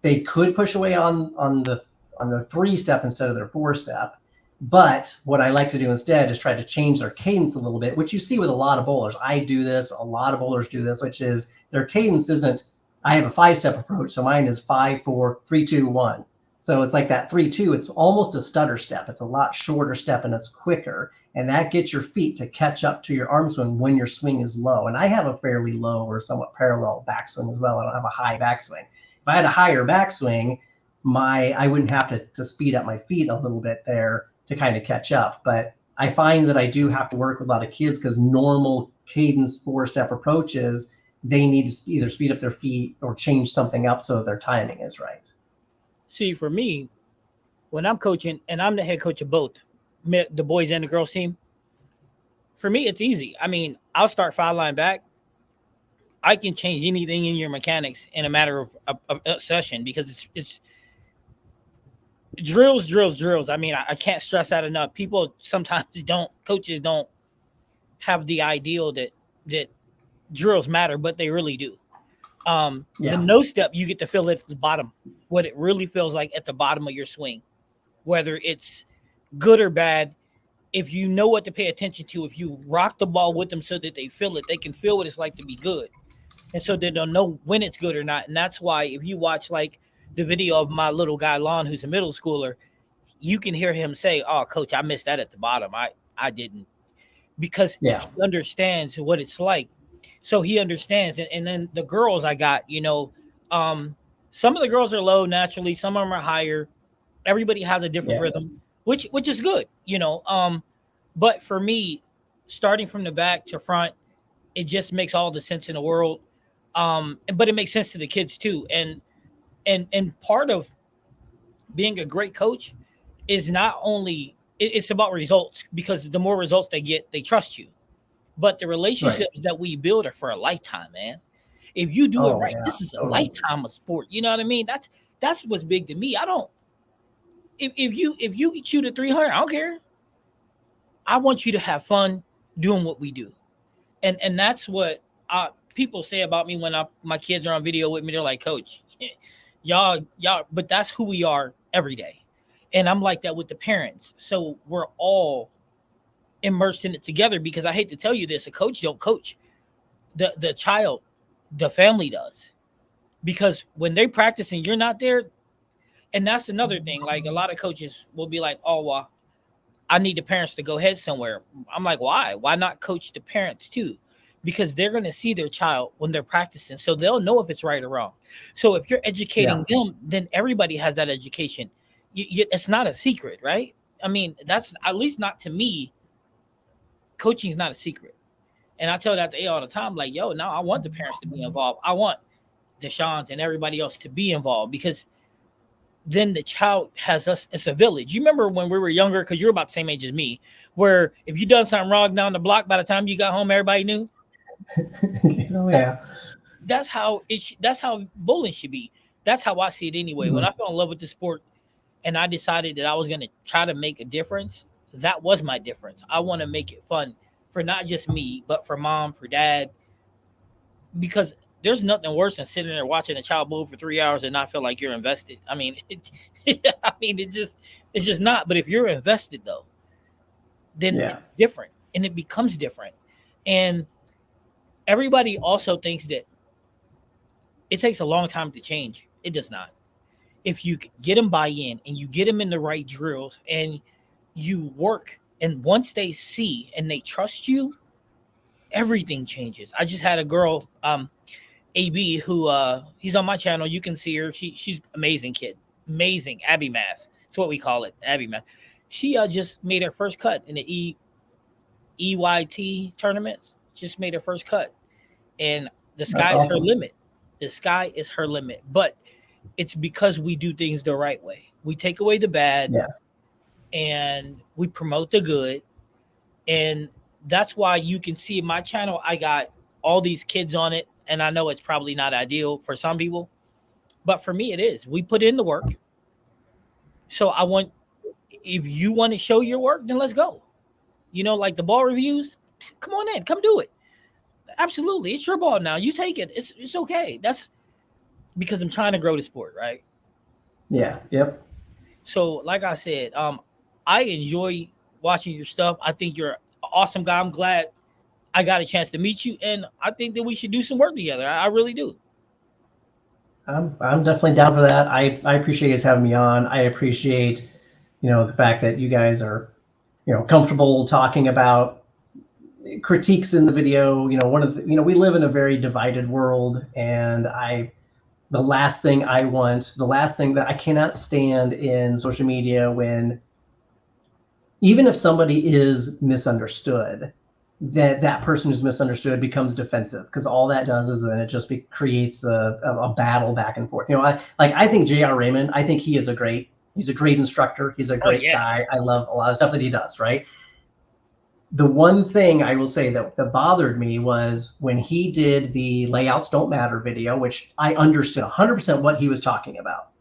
they could push away on the 3-step instead of their 4-step. But what I like to do instead is try to change their cadence a little bit, which you see with a lot of bowlers. I do this, a lot of bowlers do this, which is their cadence isn't, I have a 5-step approach, so mine is 5, 4, 3, 2, 1. So it's like that 3, 2, it's almost a stutter step. It's a lot shorter step and it's quicker. And that gets your feet to catch up to your arm swing when your swing is low. And I have a fairly low or somewhat parallel backswing as well. I don't have a high backswing. If I had a higher backswing, I wouldn't have to speed up my feet a little bit there to kind of catch up. But I find that I do have to work with a lot of kids because normal cadence 4-step approaches, they need to either speed up their feet or change something up so their timing is right. See, for me, when I'm coaching, and I'm the head coach of both the boys and the girls team, for me, it's easy. I mean, I'll start 5 line back. I can change anything in your mechanics in a matter of a session because it's drills. I mean, I can't stress that enough. People sometimes coaches don't have the ideal that drills matter, but they really do. The no step, you get to feel it at the bottom, what it really feels like at the bottom of your swing, whether it's good or bad. If you know what to pay attention to, if you rock the ball with them so that they feel it, they can feel what it's like to be good. And so they don't know when it's good or not. And that's why if you watch like the video of my little guy, Lon, who's a middle schooler, you can hear him say, "Oh, coach, I missed that at the bottom. I didn't." Because he understands what it's like. So he understands. And then the girls I got, some of the girls are low naturally. Some of them are higher. Everybody has a different rhythm, which is good, But for me, starting from the back to front, it just makes all the sense in the world. But it makes sense to the kids too. And part of being a great coach is not only it's about results, because the more results they get, they trust you. But the relationships that we build are for a lifetime, man. If you do it right, this is a lifetime of sport. You know what I mean? That's what's big to me. I don't. If you shoot a 300, I don't care. I want you to have fun doing what we do, and that's what people say about me when my kids are on video with me. They're like, "Coach, y'all," but that's who we are every day, and I'm like that with the parents. So we're all immersed in it together, because I hate to tell you this, a coach don't coach. The child, the family does, because when they're practicing, you're not there. And that's another thing. Like a lot of coaches will be like, "Oh, well, I need the parents to go ahead somewhere." I'm like, why? Why not coach the parents too? Because they're going to see their child when they're practicing, so they'll know if it's right or wrong. So if you're educating them, then everybody has that education. It's not a secret, right? I mean, that's at least not to me. Coaching is not a secret. And I tell that to A all the time, like, yo, now I want the parents to be involved. I want Deshaun's and everybody else to be involved, because then the child has us. It's a village. You remember when we were younger, because you're about the same age as me, where if you done something wrong down the block, by the time you got home, everybody knew. Oh yeah. That's how bowling should be. That's how I see it anyway. When I fell in love with the sport and I decided that I was going to try to make a difference, that was my difference. I want to make it fun for not just me, but for mom, for dad, because there's nothing worse than sitting there watching a child bowl for 3 hours and not feel like you're invested. I mean, it's just not. But if you're invested though, then it's different, and it becomes different. And everybody also thinks that it takes a long time to change. It does not. If you get them buy-in and you get them in the right drills and you work, and once they see and they trust you, everything changes. I just had a girl, AB, who he's on my channel. You can see her. She's amazing kid. Amazing. Abby Math. That's what we call it. Abby Math. She just made her first cut in the EYT tournaments. Just made her first cut. And the sky is her limit. The sky is her limit. But it's because we do things the right way. We take away the bad and we promote the good. And that's why you can see my channel, I got all these kids on it. And I know it's probably not ideal for some people, but for me, it is. We put in the work. So if you want to show your work, then let's go. Like the ball reviews, come on in, come do it. Absolutely. It's your ball now. You take it. It's okay. That's because I'm trying to grow the sport, right? Yeah. Yep. So like I said, I enjoy watching your stuff. I think you're an awesome guy. I'm glad I got a chance to meet you, and I think that we should do some work together. I really do. I'm definitely down for that. I appreciate you guys having me on. I appreciate, the fact that you guys are, comfortable talking about critiques in the video. We live in a very divided world, and the last thing I want, the last thing that I cannot stand in social media, when even if somebody is misunderstood, that person who's misunderstood becomes defensive, because all that does is then it just creates a battle back and forth. You know, I think J.R. Raymond, I think he's a great instructor. He's a great guy. I love a lot of stuff that he does, right? The one thing I will say that bothered me was when he did the Layouts Don't Matter video, which I understood 100% what he was talking about,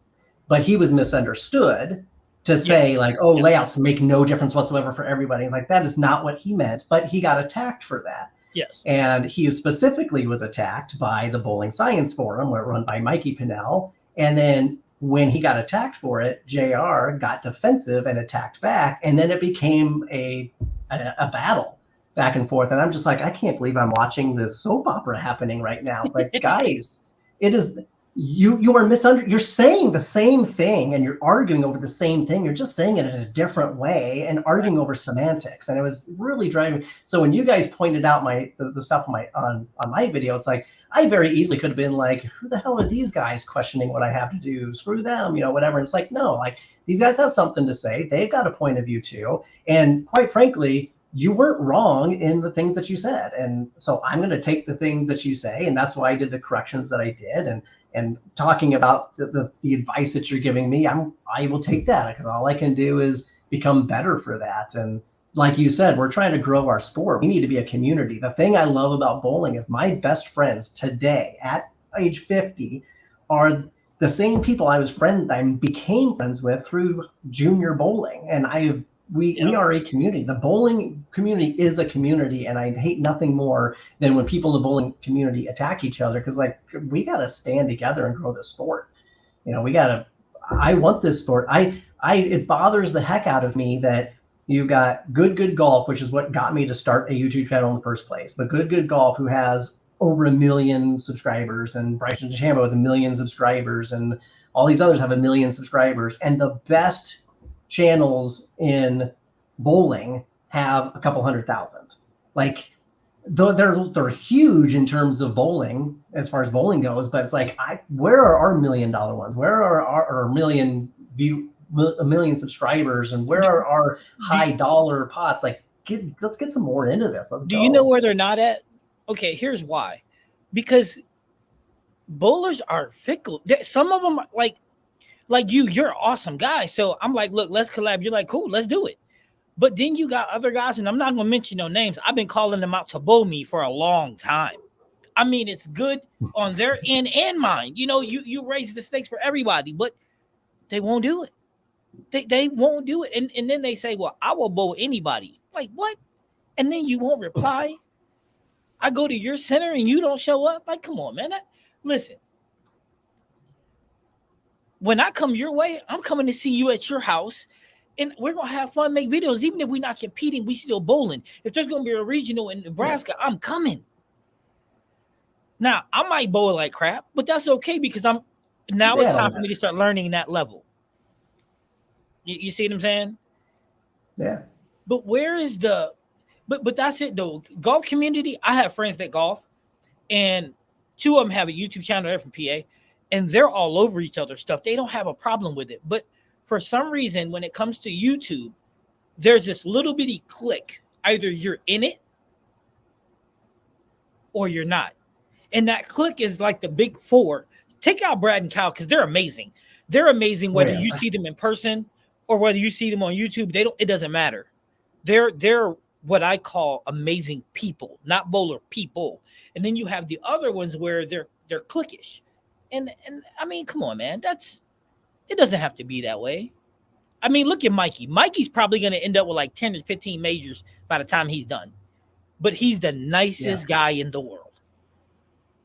but he was misunderstood to say like, oh, layouts make no difference whatsoever for everybody. Like, that is not what he meant, but he got attacked for that. Yes. And he specifically was attacked by the Bowling Science Forum, run by Mikey Pinnell. And then when he got attacked for it, JR got defensive and attacked back. And then it became a battle back and forth. And I'm just like, I can't believe I'm watching this soap opera happening right now. Like, guys, it is... You are you're saying the same thing and you're arguing over the same thing. You're just saying it in a different way and arguing over semantics. And it was really driving. So when you guys pointed out the stuff on my video, it's like, I very easily could have been like, who the hell are these guys questioning what I have to do? Screw them, whatever. And it's like, no, like, these guys have something to say. They've got a point of view too. And quite frankly, you weren't wrong in the things that you said. And so I'm going to take the things that you say. And that's why I did the corrections that I did. And talking about the advice that you're giving me, I will take that, because all I can do is become better for that. And like you said, we're trying to grow our sport. We need to be a community. The thing I love about bowling is my best friends today at age 50 are the same people I became friends with through junior bowling. And we are a community. The bowling community is a community, and I hate nothing more than when people in the bowling community attack each other, because like, we got to stand together and grow the sport. I want this sport. It bothers the heck out of me that you got Good Golf, which is what got me to start a YouTube channel in the first place. But Good Golf, who has over 1 million subscribers, and Bryson DeChambeau has 1 million subscribers, and all these others have 1 million subscribers, and the best channels in bowling have a couple 100,000. Like, they're huge in terms of bowling, as far as bowling goes, but it's like, where are our $1 million ones? Where are our 1 million subscribers, and where are our high dollar pots? Like, let's get some more into this. Let's go. Do you know where they're not at? Okay, here's why. Because bowlers are fickle. Some of them, like you're an awesome guy. So I'm like, look, let's collab. You're like, cool, let's do it. But then you got other guys, and I'm not going to mention no names. I've been calling them out to bowl me for a long time. I mean, it's good on their end and mine. You raise the stakes for everybody, but they won't do it. They won't do it. And then they say, well, I will bowl anybody. Like, what? And then you won't reply. I go to your center and you don't show up. Like, come on, man. Listen. When I come your way, I'm coming to see you at your house, and we're going to have fun, make videos. Even if we're not competing, we still bowling. If there's going to be a regional in Nebraska, I'm coming. Now, I might bowl like crap, but that's okay, because it's time for me to start learning that level. You see what I'm saying? Yeah. But where is but that's it, though. Golf community, I have friends that golf, and 2 of them have a YouTube channel. They're from PA. And they're all over each other's stuff. They don't have a problem with it. But for some reason, when it comes to YouTube, there's this little bitty click. Either you're in it or you're not. And that click is like the big 4. Take out Brad and Kyle, because they're amazing. They're amazing whether you see them in person or whether you see them on YouTube. It doesn't matter. They're what I call amazing people, not bowler people. And then you have the other ones where they're cliquish. And I mean, come on, man. It doesn't have to be that way. I mean, look at Mikey. Mikey's probably going to end up with like 10 or 15 majors by the time he's done. But he's the nicest guy in the world.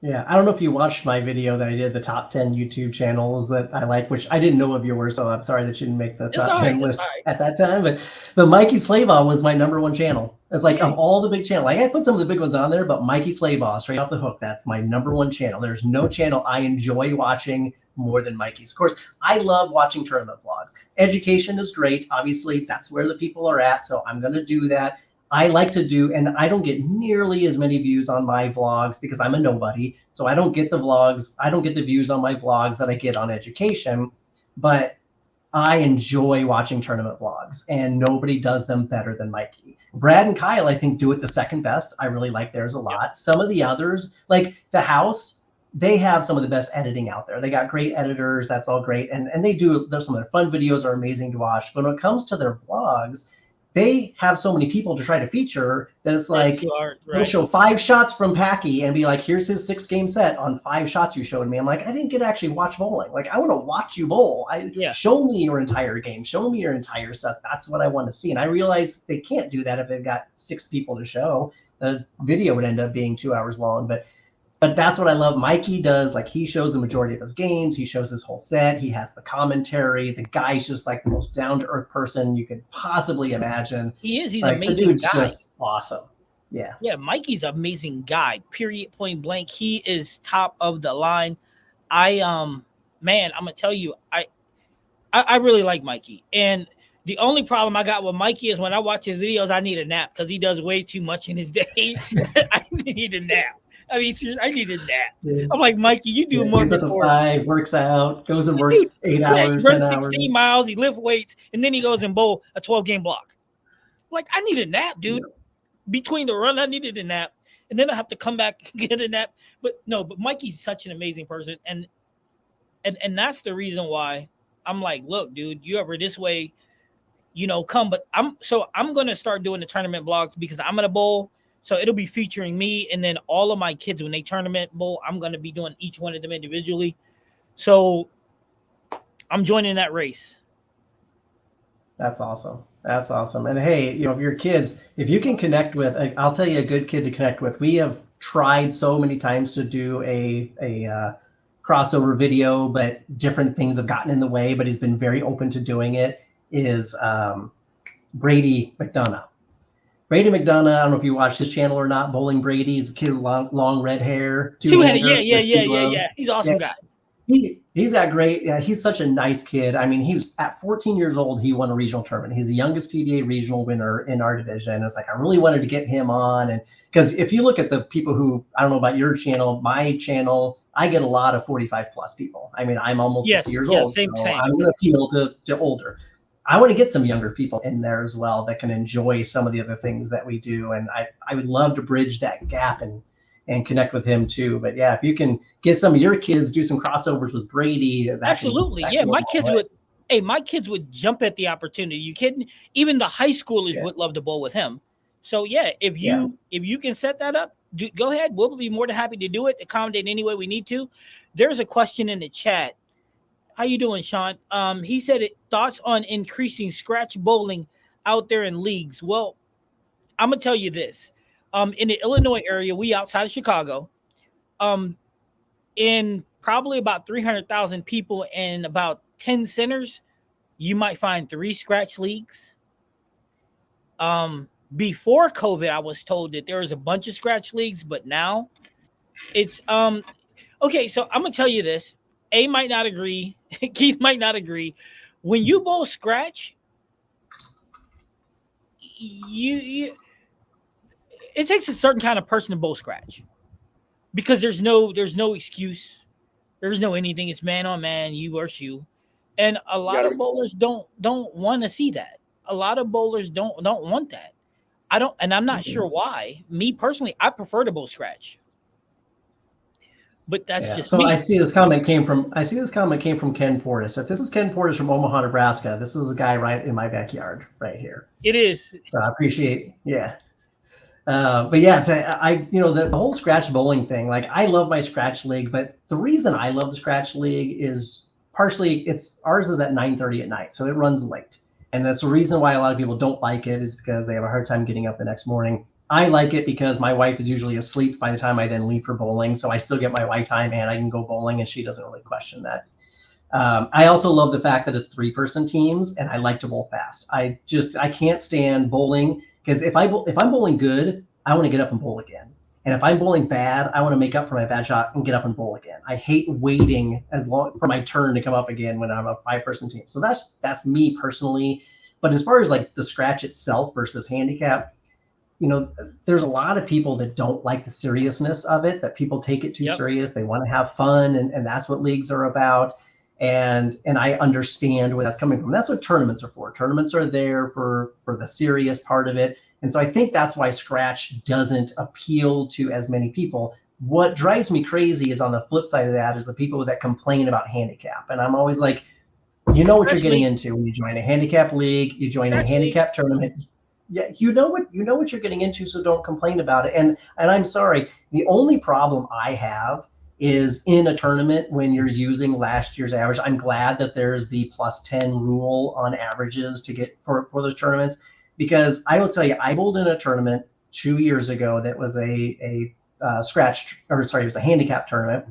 Yeah, I don't know if you watched my video that I did, the top 10 YouTube channels that I like, which I didn't know of yours, so I'm sorry that you didn't make the top 10 list at that time. But Mikey Slaybaugh was my #1 channel. It's like, of all the big channels, like, I put some of the big ones on there, but Mikey Slaybaugh, straight off the hook, that's my #1 channel. There's no channel I enjoy watching more than Mikey's. Of course, I love watching tournament vlogs. Education is great. Obviously, that's where the people are at, so I'm going to do that. I like to do, and I don't get nearly as many views on my vlogs because I'm a nobody. So I don't get the views on my vlogs that I get on education, but I enjoy watching tournament vlogs, and nobody does them better than Mikey. Brad and Kyle, I think, do it the second best. I really like theirs a lot. Some of the others, like The House, they have some of the best editing out there. They got great editors. That's all great. And there's some of their fun videos are amazing to watch. But when it comes to their vlogs, they have so many people to try to feature that it's like, they'll show 5 shots from Packy and be like, here's his 6-game set on 5 shots you showed me. I'm like, I didn't get to actually watch bowling. Like, I want to watch you bowl. Show me your entire game. Show me your entire sets. That's what I want to see. And I realized they can't do that if they've got 6 people to show. The video would end up being 2 hours long. But that's what I love. Mikey does, like, he shows the majority of his games. He shows his whole set. He has the commentary. The guy's just like the most down-to-earth person you could possibly imagine. He is. He's like, amazing. The dude's guy. Just awesome. Yeah. Yeah, Mikey's an amazing guy. Period. Point blank. He is top of the line. Man, I'm gonna tell you, I really like Mikey. And the only problem I got with Mikey is when I watch his videos, I need a nap because he does way too much in his day. I need a nap. I mean, seriously, I needed that. Yeah. I'm like, Mikey, you do more than 5, works out, goes and works 8 hours, he runs 10 16 hours. miles, he lifts weights, and then he goes and bowl a 12-game block. Like, I need a nap, dude. Yeah. Between the run, I needed a nap, and then I have to come back and get a nap. But Mikey's such an amazing person, and that's the reason why I'm like, look, dude, you ever this way, come. But I'm gonna start doing the tournament vlogs because I'm gonna bowl. So it'll be featuring me, and then all of my kids when they tournament bowl, I'm going to be doing each one of them individually. So I'm joining that race. That's awesome. That's awesome. And hey, if your kids, if you can connect with, I'll tell you a good kid to connect with. We have tried so many times to do a crossover video, but different things have gotten in the way, but he's been very open to doing it, is Brady McDonough. Brady McDonough, I don't know if you watched his channel or not. Bowling Brady, he's a kid with long red hair. Two-handed, yeah. He's an awesome guy. He's got great. Yeah, he's such a nice kid. I mean, he was at 14 years old. He won a regional tournament. He's the youngest PBA regional winner in our division. It's like I really wanted to get him on, and because if you look at the people who, I don't know about your channel, my channel, I get a lot of 45 plus people. I mean, I'm almost 50 years old, same. I'm going to appeal to older. I want to get some younger people in there as well that can enjoy some of the other things that we do. And I would love to bridge that gap and connect with him too. But yeah, if you can get some of your kids, do some crossovers with Brady. Absolutely. My kids would jump at the opportunity. You kidding? Even the high schoolers would love to bowl with him. So yeah, if you can set that up, go ahead. We'll be more than happy to do it, accommodate any way we need to. There's a question in the chat. How you doing, Sean? He said thoughts on increasing scratch bowling out there in leagues. Well, I'm gonna tell you this. In the Illinois area, we outside of Chicago, in probably about 300,000 people and about 10 centers, you might find 3 scratch leagues. Before COVID, I was told that there was a bunch of scratch leagues, but now it's okay. So I'm gonna tell you this. A might not agree. Keith might not agree. When you bowl scratch, it takes a certain kind of person to bowl scratch because there's no excuse. There's no anything. It's man on man, you versus you. And a lot of bowlers don't want to see that. A lot of bowlers don't want that. I'm not sure why. Me personally, I prefer to bowl scratch. But that's just so me. I see this comment came from Ken Portis. If this is Ken Portis from Omaha, Nebraska, this is a guy right in my backyard right here. It is. So I appreciate, but yeah, the whole scratch bowling thing, like I love my scratch league, but the reason I love the scratch league is partially ours is at 9:30 at night. So it runs late. And that's the reason why a lot of people don't like it is because they have a hard time getting up the next morning. I like it because my wife is usually asleep by the time I then leave for bowling. So I still get my wife time and I can go bowling and she doesn't really question that. I also love the fact that it's 3-person teams and I like to bowl fast. I can't stand bowling because if I'm bowling good, I want to get up and bowl again. And if I'm bowling bad, I want to make up for my bad shot and get up and bowl again. I hate waiting as long for my turn to come up again when I'm a 5-person team. So that's me personally. But as far as like the scratch itself versus handicap, there's a lot of people that don't like the seriousness of it, that people take it too serious. They want to have fun, and that's what leagues are about. And I understand where that's coming from. That's what tournaments are for. Tournaments are there for the serious part of it. And so I think that's why Scratch doesn't appeal to as many people. What drives me crazy is on the flip side of that is the people that complain about handicap. And I'm always like, you know what you're getting into when you join a handicap league, you join a handicap tournament. Yeah, you know what you're getting into, so don't complain about it. And I'm sorry, the only problem I have is in a tournament when you're using last year's average. I'm glad that there's the +10 rule on averages to get for those tournaments, because I will tell you, I bowled in a tournament 2 years ago that was a scratch, or sorry, it was a handicap tournament,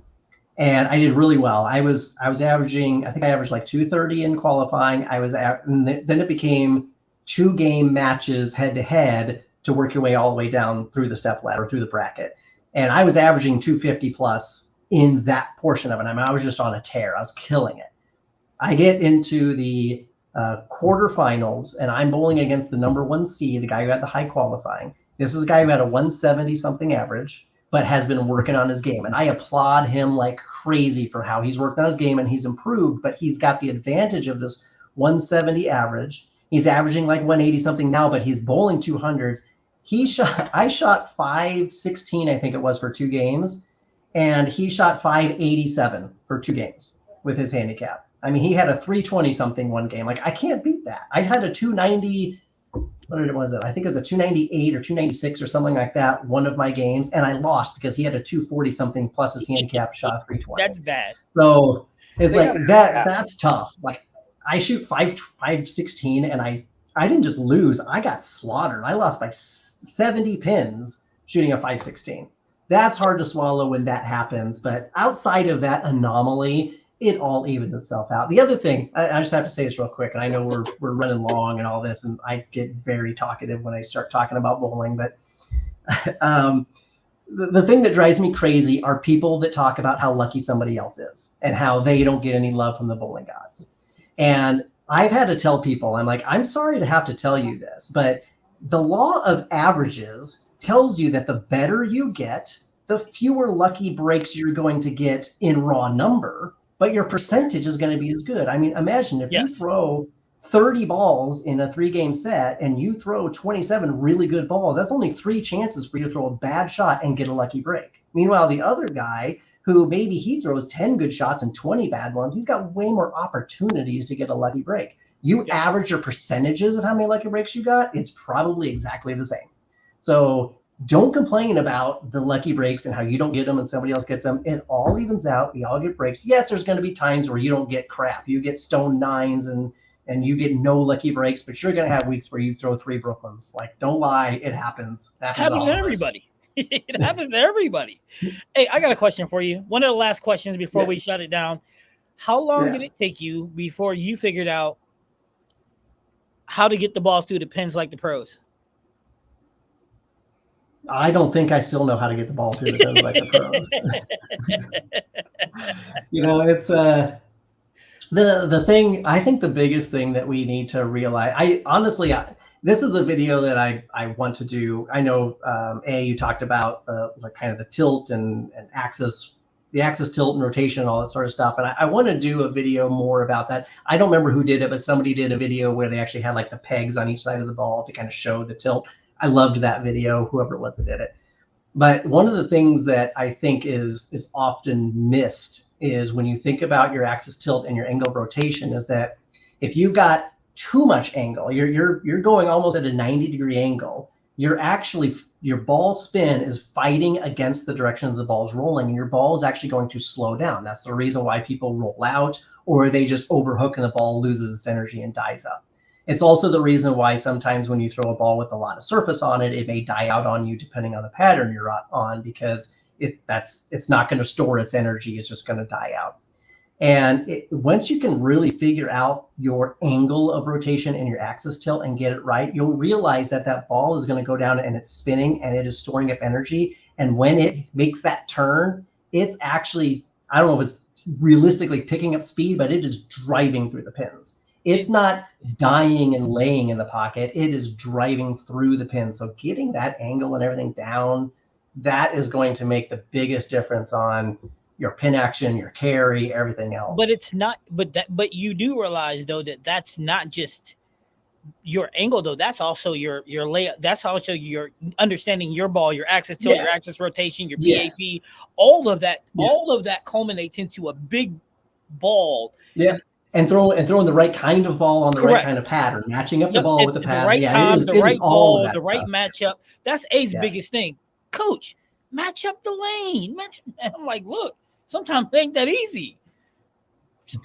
and I did really well. I was averaging, I think I averaged like 230 in qualifying. And then it became 2 game matches head to head to work your way all the way down through the step ladder, through the bracket, and I was averaging 250 plus in that portion of it. I mean, I was just on a tear. I was killing it. I get into the quarterfinals, and I'm bowling against the number 1 seed, the guy who had the high qualifying. This is a guy who had a 170 something average, but has been working on his game. And I applaud him like crazy for how he's worked on his game, and he's improved, but he's got the advantage of this 170 average. He's averaging like 180 something now, but he's bowling 200s. I shot 516, I think it was, for 2 games. And he shot 587 for 2 games with his handicap. I mean, he had a 320 something one game. Like, I can't beat that. I had a 290, what was it? I think it was a 298 or 296 or something like that one of my games, and I lost because he had a 240 something plus his handicap shot 320. That's bad. So it's like that. That's tough. Like, I shoot 516, and I didn't just lose. I got slaughtered. I lost by 70 pins shooting a 516. That's hard to swallow when that happens. But outside of that anomaly, it all evens itself out. The other thing, I just have to say this real quick, and I know we're running long and all this, and I get very talkative when I start talking about bowling, but the thing that drives me crazy are people that talk about how lucky somebody else is and how they don't get any love from the bowling gods. And I've had to tell people, I'm like, I'm sorry to have to tell you this, but the law of averages tells you that the better you get, the fewer lucky breaks you're going to get in raw number, but your percentage is going to be as good. I mean, imagine if you throw 30 balls in a 3-game set and you throw 27 really good balls, that's only 3 chances for you to throw a bad shot and get a lucky break. Meanwhile, the other guy, who maybe he throws 10 good shots and 20 bad ones, he's got way more opportunities to get a lucky break. You average your percentages of how many lucky breaks you got, it's probably exactly the same. So don't complain about the lucky breaks and how you don't get them and somebody else gets them. It all evens out. We all get breaks. Yes, there's going to be times where you don't get crap. You get stone 9s and you get no lucky breaks, but you're going to have weeks where you throw 3 Brooklyns. Like, don't lie. It happens. It happens to everybody. It happens to everybody. Hey, I got a question for you. One of the last questions before we shut it down. How long did it take you before you figured out how to get the balls through the pins like the pros? I don't think I still know how to get the ball through the pins like the pros. It's the thing. I think the biggest thing that we need to realize, this is a video that I want to do. I know, you talked about the kind of the tilt and axis, the axis tilt and rotation and all that sort of stuff. And I want to do a video more about that. I don't remember who did it, but somebody did a video where they actually had like the pegs on each side of the ball to kind of show the tilt. I loved that video, whoever it was that did it. But one of the things that I think is often missed is when you think about your axis tilt and your angle of rotation, is that if you've got too much angle, you're going almost at a 90-degree angle, your ball spin is fighting against the direction of the ball's rolling, and your ball is actually going to slow down. That's the reason why people roll out, or they just overhook and the ball loses its energy and dies up. It's also the reason why sometimes when you throw a ball with a lot of surface on it, it may die out on you depending on the pattern you're on, because it's not going to store its energy. It's just going to die out. And once you can really figure out your angle of rotation and your axis tilt and get it right, you'll realize that that ball is going to go down and it's spinning and it is storing up energy. And when it makes that turn, it's actually, I don't know if it's realistically picking up speed, but it is driving through the pins. It's not dying and laying in the pocket. It is driving through the pin. So getting that angle and everything down, that is going to make the biggest difference on your pin action, your carry, everything else. But it's not. But you do realize though that that's not just your angle though. That's also your layup. That's also your understanding your ball, your axis tilt, your axis rotation, your PAP. All of that. All of that culminates into a big ball. Yeah. And throwing the right kind of ball on the right kind of pattern, matching up the ball with the pattern. The right time, the right ball, the right matchup. That's A's biggest thing. Coach, match up the lane. I'm like, look, sometimes it ain't that easy.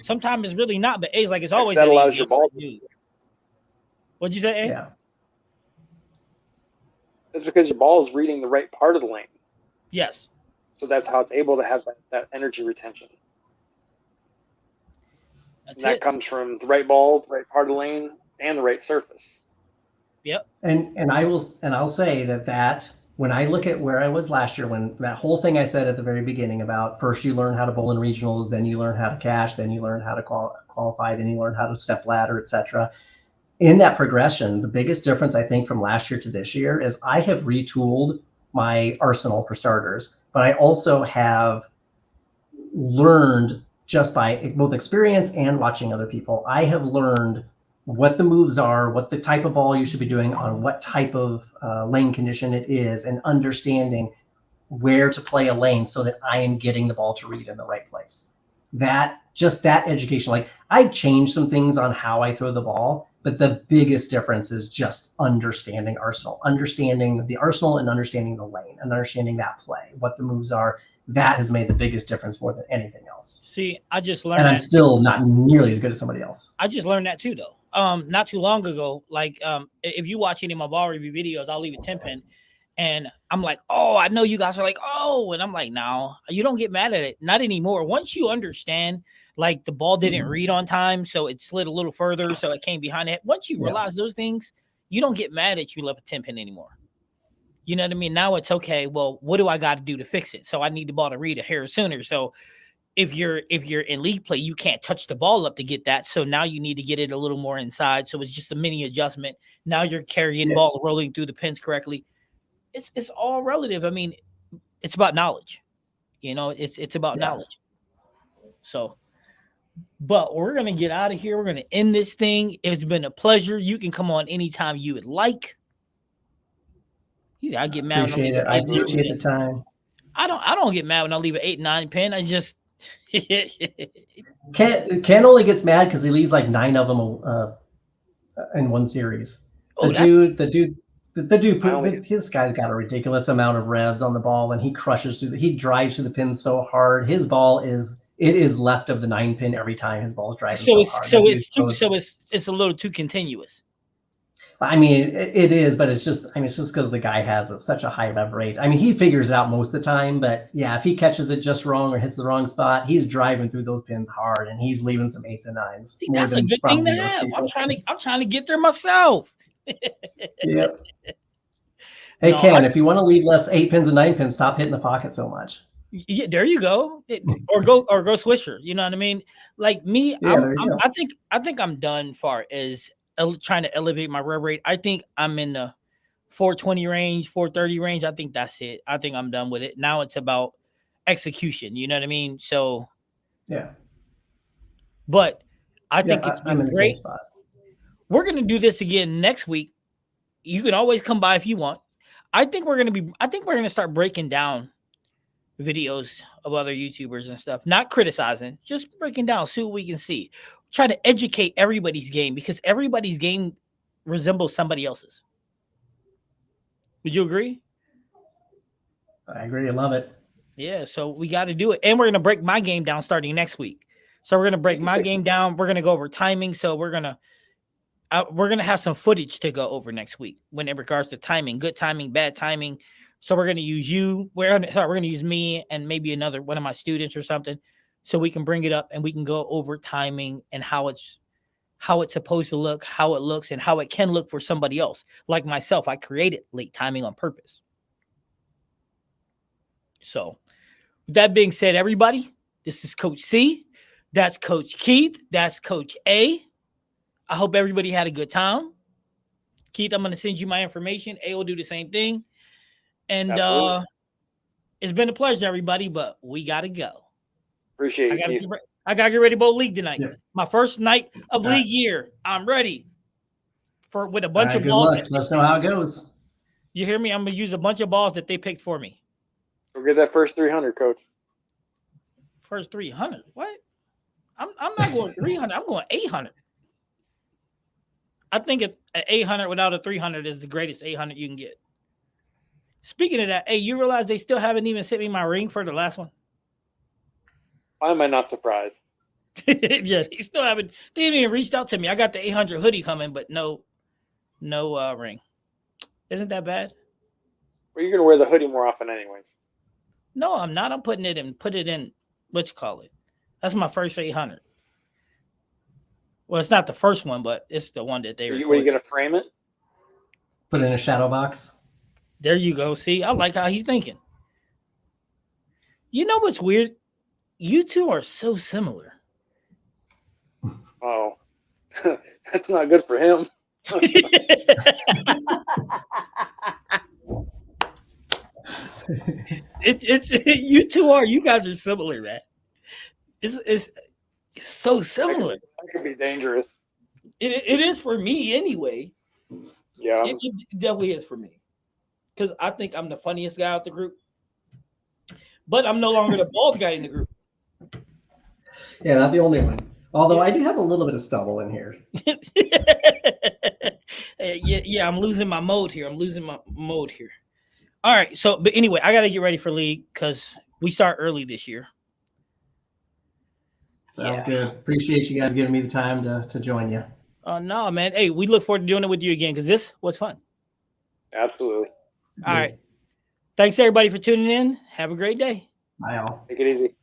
Sometimes it's really not, but A's like it's always that allows your ball. What'd you say, A? Yeah. It's because your ball is reading the right part of the lane. Yes. So that's how it's able to have that energy retention. That comes from the right ball, the right part of the lane, and the right surface. Yep. And I'll say that when I look at where I was last year, when that whole thing I said at the very beginning about first you learn how to bowl in regionals, then you learn how to cash, then you learn how to qualify, then you learn how to step ladder, etc. In that progression, the biggest difference I think from last year to this year is I have retooled my arsenal for starters, but I also have learned just by both experience and watching other people, I have learned what the moves are, what the type of ball you should be doing on what type of lane condition it is, and understanding where to play a lane so that I am getting the ball to read in the right place. That education, like I changed some things on how I throw the ball, but the biggest difference is just understanding arsenal, understanding the arsenal and understanding the lane and understanding that play, what the moves are. That has made the biggest difference more than anything else. See, I just learned, and I'm still not nearly as good as somebody else. I just learned that too, though. Not too long ago, like if you watch any of my ball review videos, I'll leave a 10 pin, and I'm like, oh, I know you guys are like, oh, and I'm like, no, you don't get mad at it, not anymore. Once you understand, like the ball didn't read on time, so it slid a little further, so it came behind it. Once you realize those things, you don't get mad at you left a 10 pin anymore. You know what I mean? Now it's okay. Well, what do I got to do to fix it? So I need the ball to read a hair sooner. So if you're in league play, you can't touch the ball up to get that. So now you need to get it a little more inside. So it's just a mini adjustment. Now you're carrying the ball, rolling through the pins correctly. It's all relative. I mean, it's about knowledge. You know, it's about knowledge. So, but we're gonna get out of here. We're gonna end this thing. It's been a pleasure. You can come on anytime you would like. I get mad. Appreciate it. I appreciate the time. I don't get mad when I leave an 8-9 pin. I just Ken only gets mad because he leaves like 9 of them in one series. His guy's got a ridiculous amount of revs on the ball, and he crushes he drives through the pin so hard. His ball is left of the 9 pin every time his ball's driving so hard. It's a little too continuous. I mean, it is, but it's just because the guy has such a high rev rate. I mean, he figures it out most of the time, but yeah, if he catches it just wrong or hits the wrong spot, he's driving through those pins hard, and he's leaving some 8s and 9s. See, that's a good thing to have. I'm trying to get there myself. Yep. Hey, Ken, if you want to leave less 8 pins and 9 pins, stop hitting the pocket so much. Yeah, there you go. Or go Swisher. You know what I mean? Like me, I think I'm done far as trying to elevate my rev rate. I think I'm in the 420 range, 430 range. I think that's it. I think I'm done with it. Now it's about execution. You know what I mean? So yeah. But I think it's been I'm in the great. same spot. We're gonna do this again next week. You can always come by if you want. I think we're gonna start breaking down videos of other YouTubers and stuff. Not criticizing, just breaking down, see what we can see. Try to educate everybody's game because everybody's game resembles somebody else's. Would you agree? I agree. I love it. Yeah, so we got to do it. And we're going to break my game down starting next week. So we're going to break my game down. We're going to go over timing. So we're going to have some footage to go over next week when in regards to timing, good timing, bad timing. So we're going to use you. We're going to use me and maybe another one of my students or something. So we can bring it up and we can go over timing and how it's supposed to look, how it looks, and how it can look for somebody else. Like myself, I created late timing on purpose. So with that being said, everybody, this is Coach C. That's Coach Keith. That's Coach A. I hope everybody had a good time. Keith, I'm going to send you my information. A will do the same thing. And it's been a pleasure, everybody, but we got to go. Appreciate it. I got to get ready to bowl league tonight. Yeah. My first night of league year. I'm ready with a bunch of good balls. Luck. Let us know how it goes. You hear me? I'm going to use a bunch of balls that they picked for me. Go get that first 300, Coach. First 300? What? I'm not going 300. I'm going 800. I think an 800 without a 300 is the greatest 800 you can get. Speaking of that, hey, you realize they still haven't even sent me my ring for the last one? Why am I not surprised? Yeah, they still haven't. They haven't even reached out to me. I got the 800 hoodie coming, but no ring. Isn't that bad? Well, you're gonna wear the hoodie more often, anyways. No, I'm not. I'm put it in. What you call it? That's my first 800. Well, it's not the first one, but it's the one that they. Are you gonna frame it? Put it in a shadow box. There you go. See, I like how he's thinking. You know what's weird? You two are so similar. Oh, that's not good for him. It's you two are. You guys are similar, man. It's so similar. That could be dangerous. It is for me anyway. Yeah, it definitely is for me because I think I'm the funniest guy out the group, but I'm no longer the bald guy in the group. Yeah, not the only one. Although I do have a little bit of stubble in here. Yeah, I'm losing my mode here. All right, so but anyway, I got to get ready for league because we start early this year. Sounds good. Appreciate you guys giving me the time to join you. No, man. Hey, we look forward to doing it with you again because this was fun. absolutely. All right. Thanks, everybody, for tuning in. Have a great day. Bye, all. Take it easy.